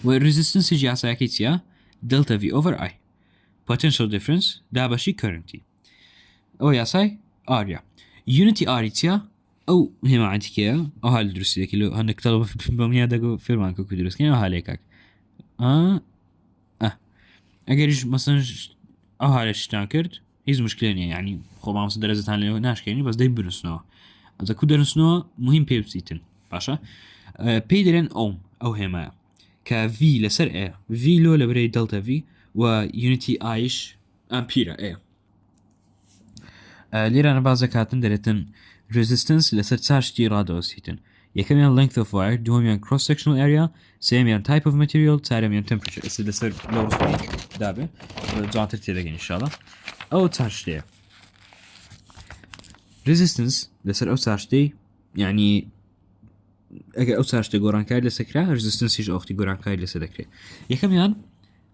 والresistance يجي عساكيتيا delta V over I potential difference دابشي currenty أو ياساي area unity area أو هما عندك يا أو هالدرس ذاك اللي هنك طلب في بمنيا دقو فيرمان كوكو درس كنا هاليكك أجرج مثلا أو هالش تانكرد هيز مشكلة يعني خو ما مصدر درجة هالي ناش كيني بس ده يبرسنوا إذا كودرسنوا مهم بيبسيتن باشا بيدرن أو هما ك V لسر A V لو لبري دلتا V و unity آيش أمبيرا A ليرة أنا بعض كاتن درتن resistance لسر تساشتي رادوس هيتن يكمل length of wire دوميان cross sectional area سيميان type of material تارميان temperature إذا لسر لورسبي دابه جانتر تيجي إن شاء الله أو تساشتي resistance لسر أو تساشتي يعني أجر أو تساشتي قران كاي لسكرة resistance يج أختي قران كاي لسدكرة يكمل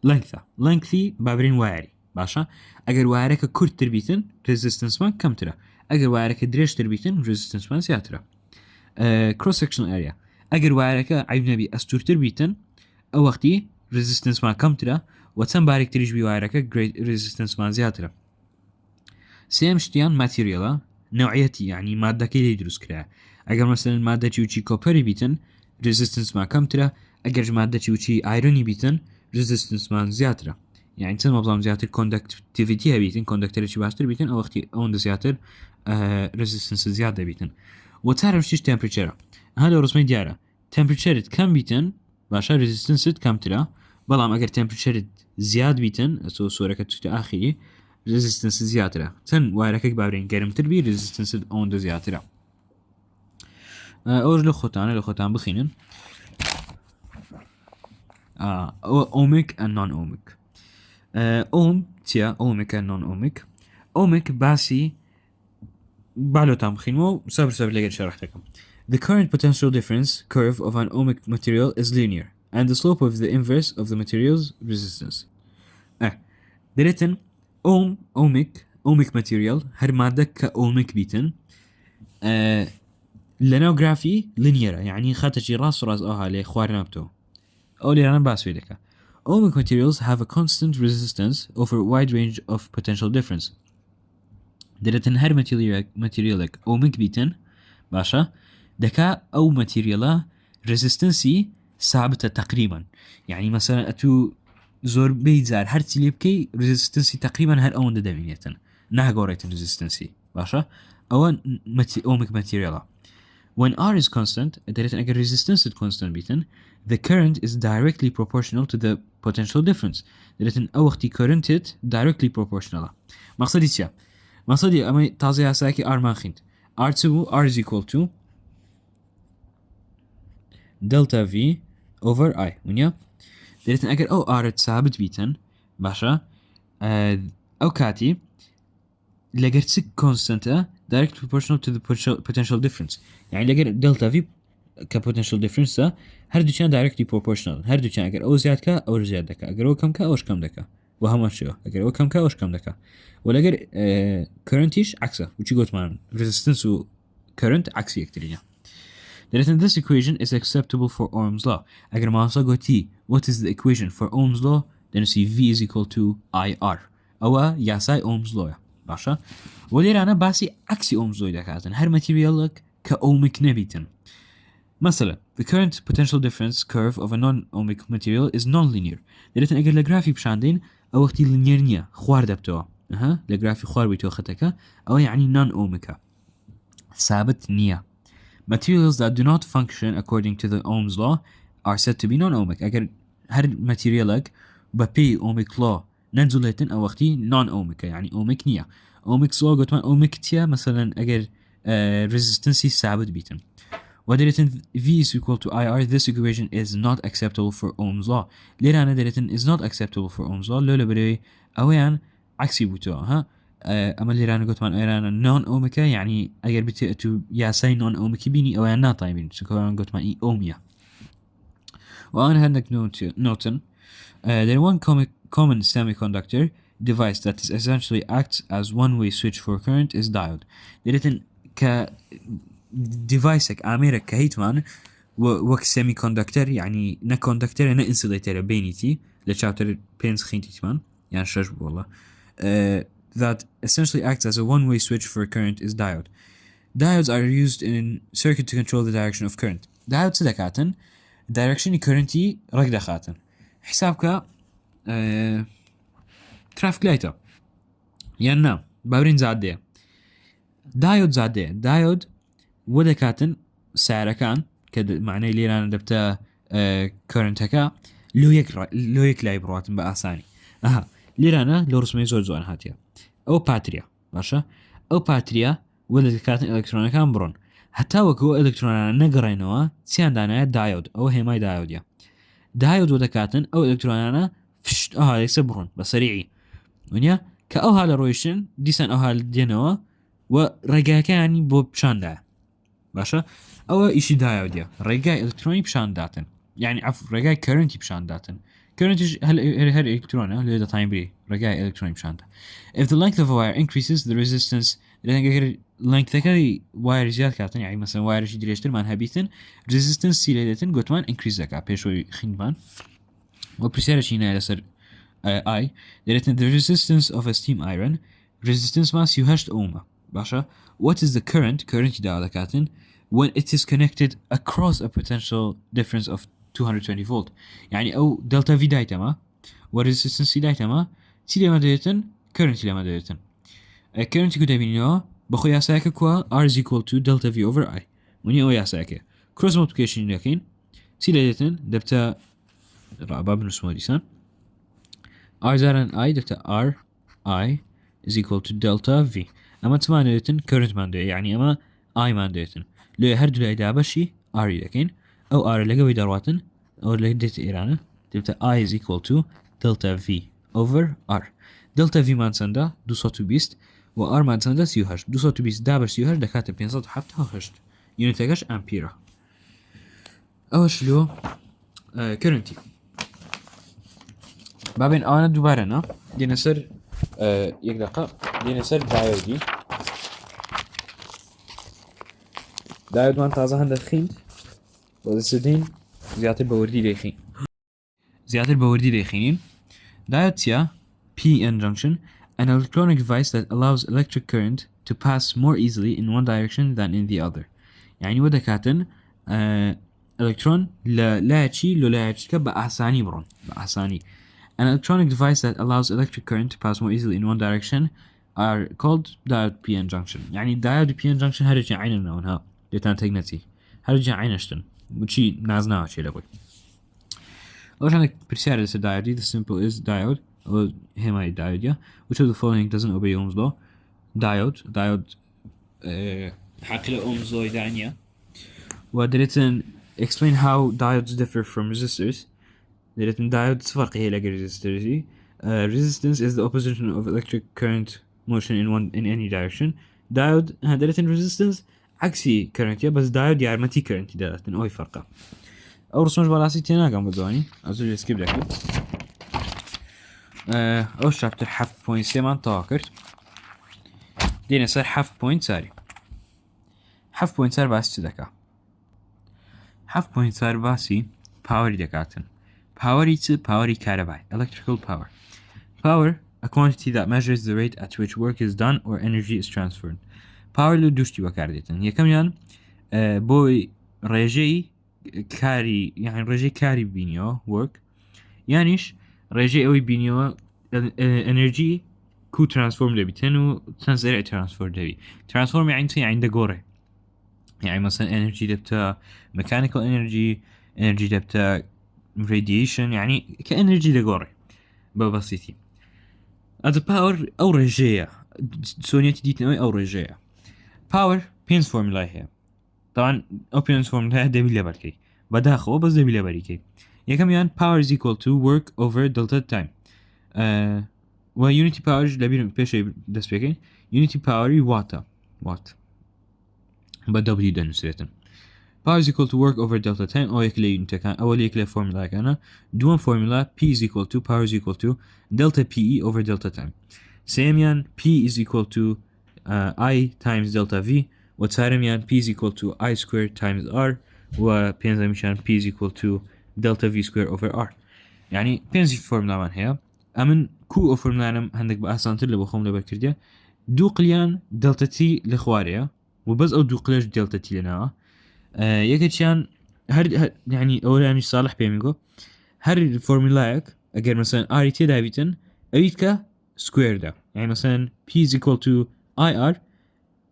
lengthy بابرين واري باشا اگر وارك كرت تربيتن resistance ما كم ترى اگر وارك دريش تربيتن resistance ما زيادة cross sectional area اگر وارك عيب نبي استور تربيتن او وقتي resistance ما كم ترى وتم بارك تريج بي وارك great resistance ما زيادة سيم شتيان material نوعيتي يعني مادة كي يدرس كده اگر مثلا مادة تيوشي كوبري بيتن resistance ما كم ترى اگر مادة تيوشي ايروني بيتن resistance ما زيادة يعني تن مبلغ زيادة conductivity بيتن conductivity باشتر بيتن أو وقتي أون زيادة resistance زيادة بيتن وتعرف شيش temperature هذا رسمي ديارة temperature كم بيتن باشا resistance كم ترى بلام أجر temperature زياد بيتن أسو صورة كتشت آخري resistance زيادة تن واركك بابرين قرم تربي resistance أون زيادة أول لخوتان بخينن ohmic and non-ohmic ohm تيا ohmic and non-ohmic ohmic باسي بعلو تامخينو سبر لقد شرحتكم. The current potential difference curve of an ohmic material is linear and the slope of the inverse of the material's resistance. دريتن ohmic material هر مادة كأوميك بيتن لنوغرافي linear يعني خاتشي راس أوها خوارنا بتو أولي أنا باسوي لك. Ohmic materials have a constant resistance over a wide range of potential difference. درتن هر materialك ohmic بيتن باشا دكا أو materiala resistance ثابتة تقريبا يعني مثلا أتو زور بيزار هر تليبكي resistance تقريبا هر أون دمينيتن نه قوريت resistance باشا أو ohmic materiala. When R is constant, دريتن أجر resistance constant بيتن the current is directly proportional to the potential difference. دريتن أو وقتي current directly proportional. مقصدي أما تازي هساكي R ماخينت R2 R is equal to delta V over I ونيا دريتن أجر أو R ثابت بيتن باشا أو كاتي لقرت constant direct proportional to the potential difference. يعني لقر دلتا في كpotential difference هردوچان directly proportional هردوچان اگر او زیاد کا او زیاد دکا اگر او کم کا اوش کم دکا وهما شو اگر او کم کا اوش کم دکا ولقر currentيش عكسه وشي قلت مان resistance و current عكسي يكترينيا. Then this equation is acceptable for Ohm's law. اگر ما قلتي what is the equation for Ohm's law, then you see V is equal to IR. او ياساي Ohm's law باشا. ولير انا باسي عكسي Ohm's law دكاتن هر ماتيريالك كأوميك نبيتن. مثلا the current potential difference curve of a non-ohmic material is non-linear. لكن اگر لجرافي بشاندين او وقتي linear نيا خوار دبتوا لجرافي خوار بيتوا خطكا او يعني non-ohmic ثابت نيا. Materials that do not function according to the Ohm's law are said to be non-ohmic. اگر هر ماتيريالك ببي ohmic law ننزلتن او وقتي non-ohmic يعني ohmic نيا. ohmic law قلت من ohmic تيا مثلا اگر resistance ثابت بيتن. Whether V is equal to IR, this equation is not acceptable for Ohm's law. ليه أنا دريتن is not acceptable for Ohm's law لولا بري أويان عكسي بتوع أما اللي أنا قلت من أنا non ohmic يعني أجر بتأتو يا ساي non ohmic بيني أويان ناطايبين سكون قلت من إي أوميا. وأنا هندك نوتن there one common semiconductor device that is essentially acts as one-way switch for current is diode. دريتن ك deviceك عامرك كهيتمان وك سيمي كوندكتر يعني نا كوندكتر نا انسوليتر بينيتي لشابتر بينز خينتيتمان يعني شجب والله that essentially acts as a one-way switch for current is diode. Diodes are used in circuit to control the direction of current. diode سدكاتن direction currentي رقدة خاتن حسابك traffic light يعني نعم بابرين زادية diode زادية diode ودكاتن سعره كان كد معناه لي أنا دبته current هكا لو يك برواتن بأساني لي أنا لو رسمي زون هاتيا أو باتريا باشا أو باتريا ودكاتن إلكترونيك كان برون حتى وكو إلكترونيك نقرينوا سياندانا دايود أو هي ماي دايوديا دايود ودكاتن أو إلكترونيك فشت يسبرون بسريعي ونيا كأو هالرويشن ديسان أو هالدينوا ورجاكان بوب شاندا باشا او ايشي دايوديا رجاي الكتروني بشان داتن يعني عفوا رجاي كرنتي بشان داتن كرنتي هل الكترونه اللي ده تايم بي رجاي الكتروني بشان. If the length of a wire increases the resistance لان length ذاك واير زياد كاتن يعني مثلا واير شي دريشتر مان هبيتن resistance سيليتن قطمان increase ذاك بيشوي خندمان وبريسير شينا يصير I لان the resistance of a steam iron resistance mass يهشت اوما باشا. What is the current دا كاتن when it is connected across a potential difference of 220 volt يعني او delta V دايتما و resistance دايتما تي لما دايتن current لما دايتن current كده بينو بخو ياساك كوا R is equal to delta V over I وني او ياساك cross multiplication لكن تي دايتن دبتا باب نسمو ديسان R زارن I دبتا R I is equal to delta V اما تمان دايتن current مان دايتن يعني اما I مان دايتن لو هردو لايدا بشي R لكن او R لقوي درواتن او لقيت ايرانه دلتا I is equal to delta V over R. delta V مان سندا 220 و R مان سندا 38 220 دابر 38 دكاتب 578 يونتاكش امبيرا. اوش لو كرنتي بابين انا دوباره دي نسر يك دقيقه دي نسر دايودي دايود مان تازه هند خيند وزدين زيادة بوردي ليخين diode تيا PN junction an electronic device that allows electric current to pass more easily in one direction than in the other. يعني ودكاتن electron لا شيء لا شيء بأحساني برون بأحساني. An electronic device that allows electric current to pass more easily in one direction are called diode PN junction. يعني diode PN junction هرجع عيننا ونها لتان تجنتي هرجع عينشتن وشي نازنا شيء لقول. أول شيء بريسير is a diode. The simple is diode. Or هما diode yeah. Which of the following doesn't obey Ohm's law? Diode حقل Ohm's law دانيا. ودريتن explain how diodes differ from resistors. دريتن diodes فرق هي لقى resistors. Resistance is the opposition of electric current motion in any direction. دايود هدرتن ريزيستنس عكسي كرنتيا بس دايود يارمتي كرنتي دارتن اوي فرقه او رسمش بالاسي تناقم بدواني ازول سكيب داكل او شابتر حف بوينت سيمان تاكرت دينا صار حف بوينت ساري حف بوينت سار باس دكا حف بوينت سار باسي باور دكاتن باوري كهرباء electrical power a quantity that measures the rate at which work is done or energy is transferred power لو دوشتي بكارديتن یکم یان بوی رجی کاری يعني رجي كاري بينيو work يعنيش رجي اوي بينيو energy كو ترانسفورم دبيتن و تنزرع ترانسفورم دبي ترانسفورم يعني يعني دقوري يعني مثلا energy دبتا mechanical energy دبتا radiation يعني كenergy دقوري ببسيطي هذا power او رجية سونيتي ديتنا او رجية power بينز فورمولا هي طبعا opinions فورمولا دبي لبركي بداخو بس دبي لبركي يكم يان power is equal to work over delta time و unity power لبيرم بيش دست بكين unity power watt بدو دن سيتن power is equal to work over delta time او يكلي ينتكان اول يكلي فورمولا كان دوم فورمولا p is equal to power is equal to delta pe over delta time سيميان p is equal to I times delta v وتسارميان p is equal to I squared times r وبينزميشان p is equal to delta v squared over r يعني بينزي فورمولا من هي امن كو فورمولا نم عندك باسانتر اللي بخوم لبركرديا دو قليان دلتا تي لخواريا وبس او دو قليش دلتا تي لنا يكتشان هر يعني اولاني صالح بيميغو هر فورمولاك اگر مثلا r تي دابيتن اويتكا سكوير دا يعني مثلا p is equal to ir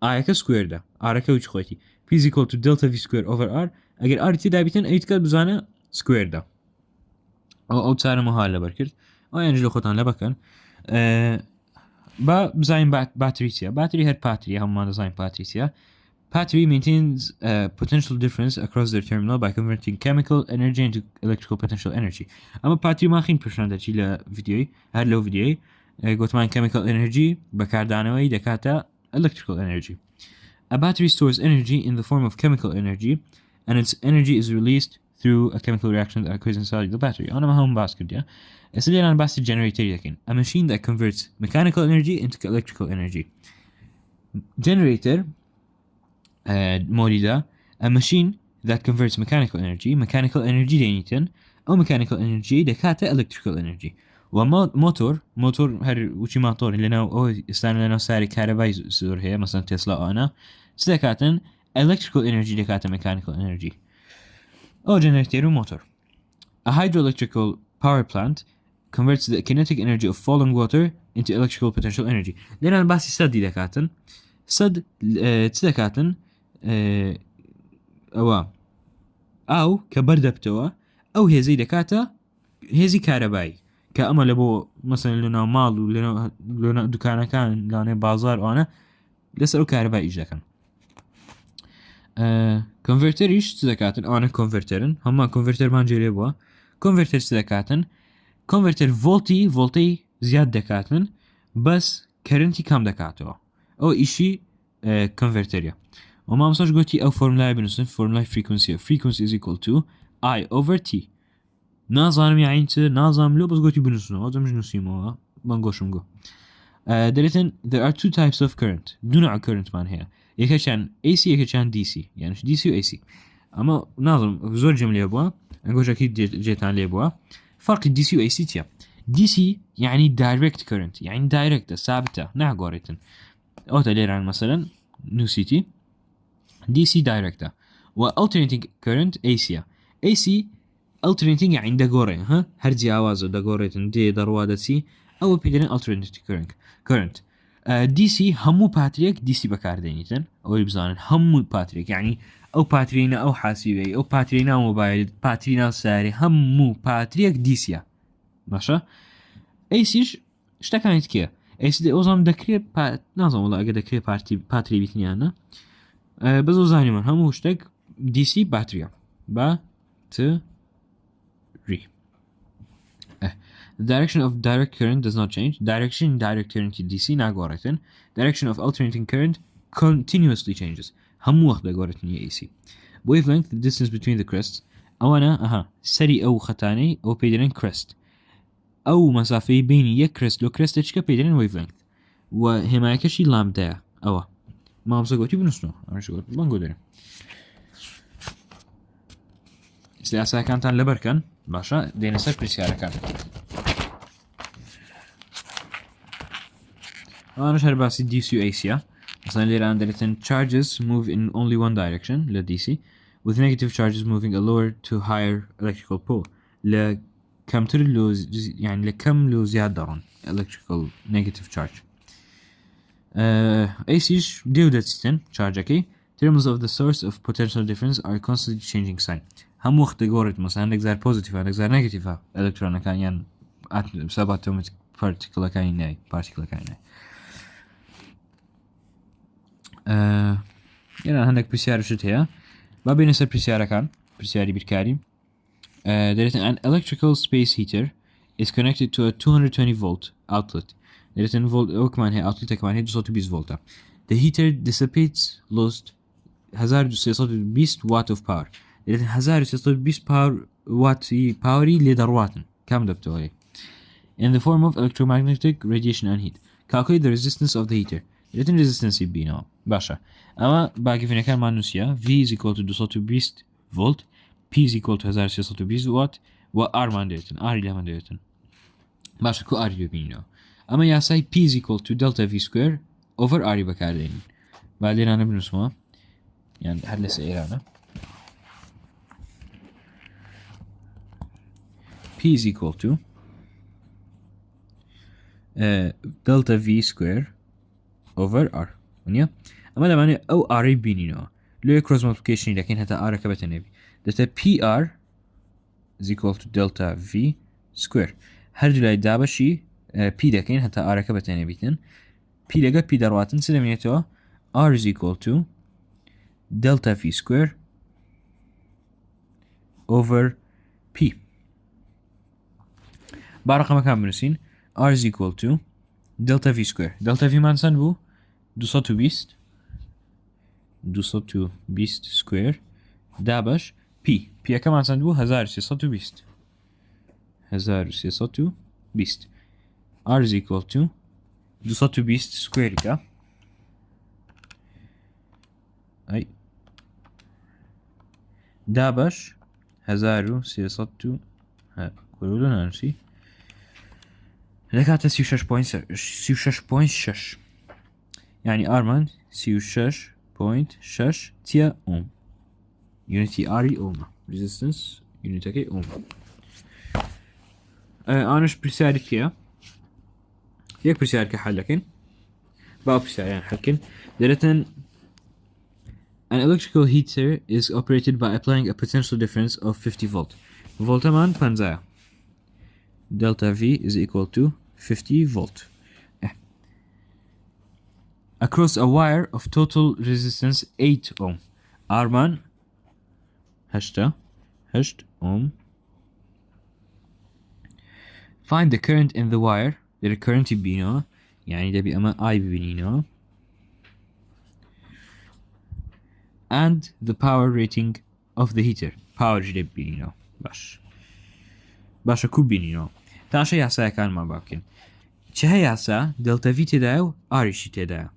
r كا سكوير دا r كا وش خويتي p is equal to delta v square over r اگر r تي دابيتن اويتكا بزانا سكوير دا او تسارة مهالة بركرد او يعني جلو خوتان لبكن با بزاين باتريسيا باتري هر باتري هم ما دزاين باتريسيا battery maintains potential difference across their terminal by converting chemical energy into electrical potential energy اما battery ما خين برشان داشي لفيديوي هر لو فيديوي قلت مان chemical energy بكاردانوي دكاتا electrical energy a battery stores energy in the form of chemical energy and its energy is released through a chemical reaction that occurs inside the battery أنا ما هم باسكت يا اسلي أنا باس generator لكن a machine that converts mechanical energy into electrical energy generator مولدا a machine that converts mechanical energy دينيتن أو mechanical energy دكاتا electrical energy وموتور هر وشي موتور اللي أو استعمل لنا ساري كهربائي زور هي مثلا تسلا أنا سدكاتن electrical energy دكاتا mechanical energy أو generator وموتور a hydroelectrical power plant converts the kinetic energy of falling water into electrical potential energy لأن أنا باسي صد دكاتن صد تدكاتن أو كبردة بتوا أو هي زي دكاتا هي زي كهربائي كأما لبو مثلا لنا مال ولنا دكانة كان لنا بازار وأنا لسه كهربائي جاكن كونفرتريش تدكاتن أنا كونفرترن هما كونفرتر مانجري بوا كونفرتر تدكاتن كونفرتر فولتي زياد دكاتن بس كرنتي كم دكاتوا أو إشي كونفرتريا وما مساج قلتي أو فورمولا بنوسن فورمولا frequency is equal to I over T نازم يعني أنت نازم لو بس قلتي بنوسنه هذا مش نسيمه بنقولشم جو دريتن there are two types of current دو نوع current مان هي يكشان AC يكشان DC يعني DC و AC أما نازم زور جملة يبوا نقولش أكيد جيتان ليبوا فرق DC و AC تيا DC يعني direct current يعني direct ثابتة نعقوريتن أو تدير عن مثلا نوسيتي DC direct و alternating current AC alternating يعني دقورين ها هرجي آوازه دقوريتن دي دروادتي أو بيدرين alternating current DC همو باتريك DC بكاردينيتن أو يبزانن همو باتريك يعني أو باترينا أو حاسوبي أو باترينا موبايل باترينا ساري همو باتريك DC야 ماشا ACش اشتكانت كيه AC دي أوزام دكري نازم والله أقدر دكري باتري بيتني أنا بزو زاني من همو اشتك DC باتريا battery The direction of direct current does not change. Direction direct current DC ناقورتن. Direction of alternating current continuously changes هم وقت دەگۆڕێتنی AC wavelength the distance between the crests ئەوانە سەری ئەو خەتانەی ئەو پێی دەڵێن crest ئەو مەسافەی بینی یەک crest لۆ crest چکە پێی دەڵێن wavelength و هێمایەکەشی لامدایە ئەوە مامۆستا گوتی بنووسنەوە ئەمەش گوت بەنگۆ دەرێن یاساکانتان لەبەرکەن باشە دێنە سەر پرسیارەکان ئەوانەش هەر باسی DC و AC مثلا لێران دەرێتن charges move in only one direction لە DC with negative charges moving a lower to higher electrical pole لە کەمتر يعني لە کەم لۆ زیاد دەڕۆن electrical negative charge ACش دێو دەچیتن چارجەکەی terms of the source of potential difference are constantly changing sign هەموو وەخت دەگۆڕێت مثلا هەندێک زار پۆزیتیڤ هەندێک زار نێگەتیڤە ئەلکترۆنەکان یان سەباتۆمەتیک پارتیکڵەکانی ناوی پارتیکڵەکانی ناوی یان هەندێک پرسیارشت هەیە با بینە سەر پرسیارەکان پرسیاری بیرکاری دەرێتن an electrical space heater is connected to a 220 volt outlet دەرێتن volt ئەوکمان هەیە outletێکمان هەیە 220 volta the heater dissipates lost 1320 watt of power دەرێتن 1320 واتی پاوەری لێ دەڕواتن کام دەبتەوەی in the form of electromagnetic radiation and heat calculate the resistance of the heater دەرێتن resistance بینەوە باشە ئەمە باگیفینەکانمان نووسیە V is equal to 220 volt P is equal to 1320 watt و R مان دەوێتن R لەمان دەوێتن باشە کو R ببینەوە ئەمە یاسای P is equal to delta V square over R بەکاردێنین با لێرانە بنووسمەوە یان هەر لەسەر ئێرانە P is equal to delta V square over R ونیا ئەمە لەمانێ ئەو R بینینەوە لێ cross multiplication دەکەین هەتا R کە بەتە نێبی دەتە PR is equal to delta V square هەردوو لای دابەشی P دەکەین هەتا R کە بەتە نێبیتن P لەگە P دەڕواتن چ دەمێنێتەوە R is equal to delta V square over P با ڕقەمەکان بنووسین R is equal to delta V square delta V مان چەند بوو 220 square دابش P ئەکەمان چەند بوو 1320 R is equal to 220 square أي دابش 1300 كلنا نانسي لكاتا 36.6 يعني ارمان 36.6 تيا اوم يونيتي اري اوم ريزيستنس يونيتي اوم اناش برسالة كيا ياك برسالة كحل لكن بقى برسالة يعني حلكن دلتن an electrical heater is operated by applying a potential difference of 50 volt voltaman panza delta V is equal to 50 volt across a wire of total resistance 8 ohm Arman 8 ohm find the current in the wire the current بينه يعني ده بأما I بينه and the power rating of the heater power جديد بينه باش كوب بينه تاشا ياسا كان ما باكين چه ياسا delta V تداو R شي تداو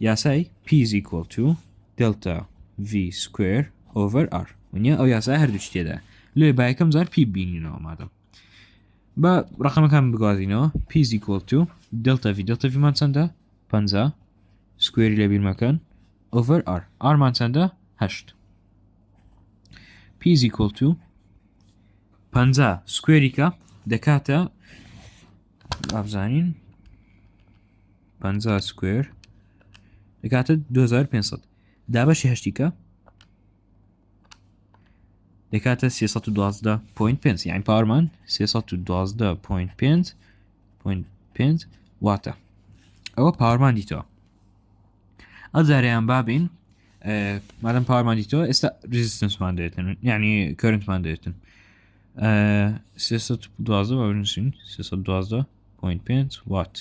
ياساي P is equal to delta V square over R ونيا او ياسا هردو شي تداو لو بايكم زار P بينه مادام با رقم كان بقاضينه P is equal to delta V مان سنده 50 square لبير مكان over R مان سنده 8 P is equal to 50 square دكاتا أبزانين 50 square دكاتا 2500 دابشي هشتيكا دكاتا 312.5 يعني باورمان 312.5 واتا أو باورمان ديتو أزاريان بابين مادام باورمان ديتو استا resistance مان ديتن يعني current مان ديتن 312 ببینیم 312.5 وات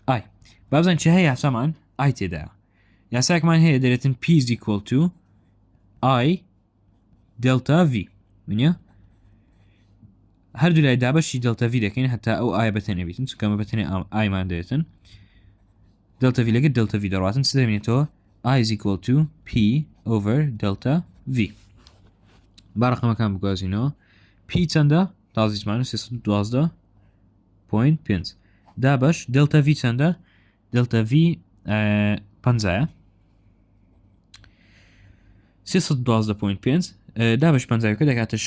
اي بابزن چه هي سامان I تێدایە یاساکمان هەیە دەرێتن P is equal to I delta V ونیە هەردوو لای دابەشی delta V دەکەین هەتا ئەو ئاە بەتەنێ بیتن چکەمە بەتەنێ ئایمان دەوێتن delta V لەگەڵ delta V دەڕاتن چ دەبێنێتەوە I is equal to P over delta V با ڕقەمەکان بگوازینەوە P چەندە تازیزمان 312.5 دابەش delta V چەندە delta V 50 312.5 دابش 50 کە دەکاتە 6.25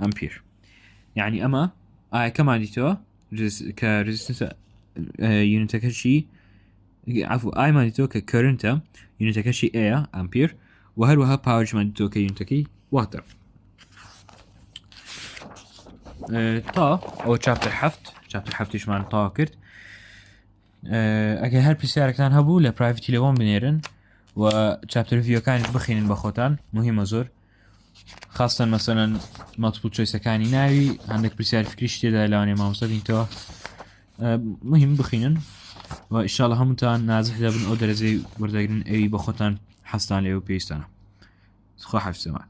ئەمپیر یعنی ئەمە ئایا کەمان دیتەوە کە رزیستنس یونیتەکەشی عفو ئایمان دیتەوە کە کەرنتە یونیتەکەشی ئەیە ئەمپیر و هەروەها پاوەرمان دیتەوە کە یونیتەکەی واتە تا ئەو چاپتر هەفتیشمان تاوا کرد ئەگەر هەر پرسیارێکتان هەبوو لە پرایڤەتی لەوەم بنێرن و چاپتر ڤیدیۆکانیش بخینن بە خۆتان مهمە زۆر خاستن مەسەلەن مالتیپل چۆیسەکانی ناوی هەندێک پرسیار فکریش تێدا لەوانێ مامۆستا بینیتەوە مهم بخینن و ئینشاڵڵا هەمووتان نازح دەبن ئەو دەرەجەی وەردەگرن ئەوی بە خۆتان حەستان لێوە پێویستانە خوا حەفیزەمان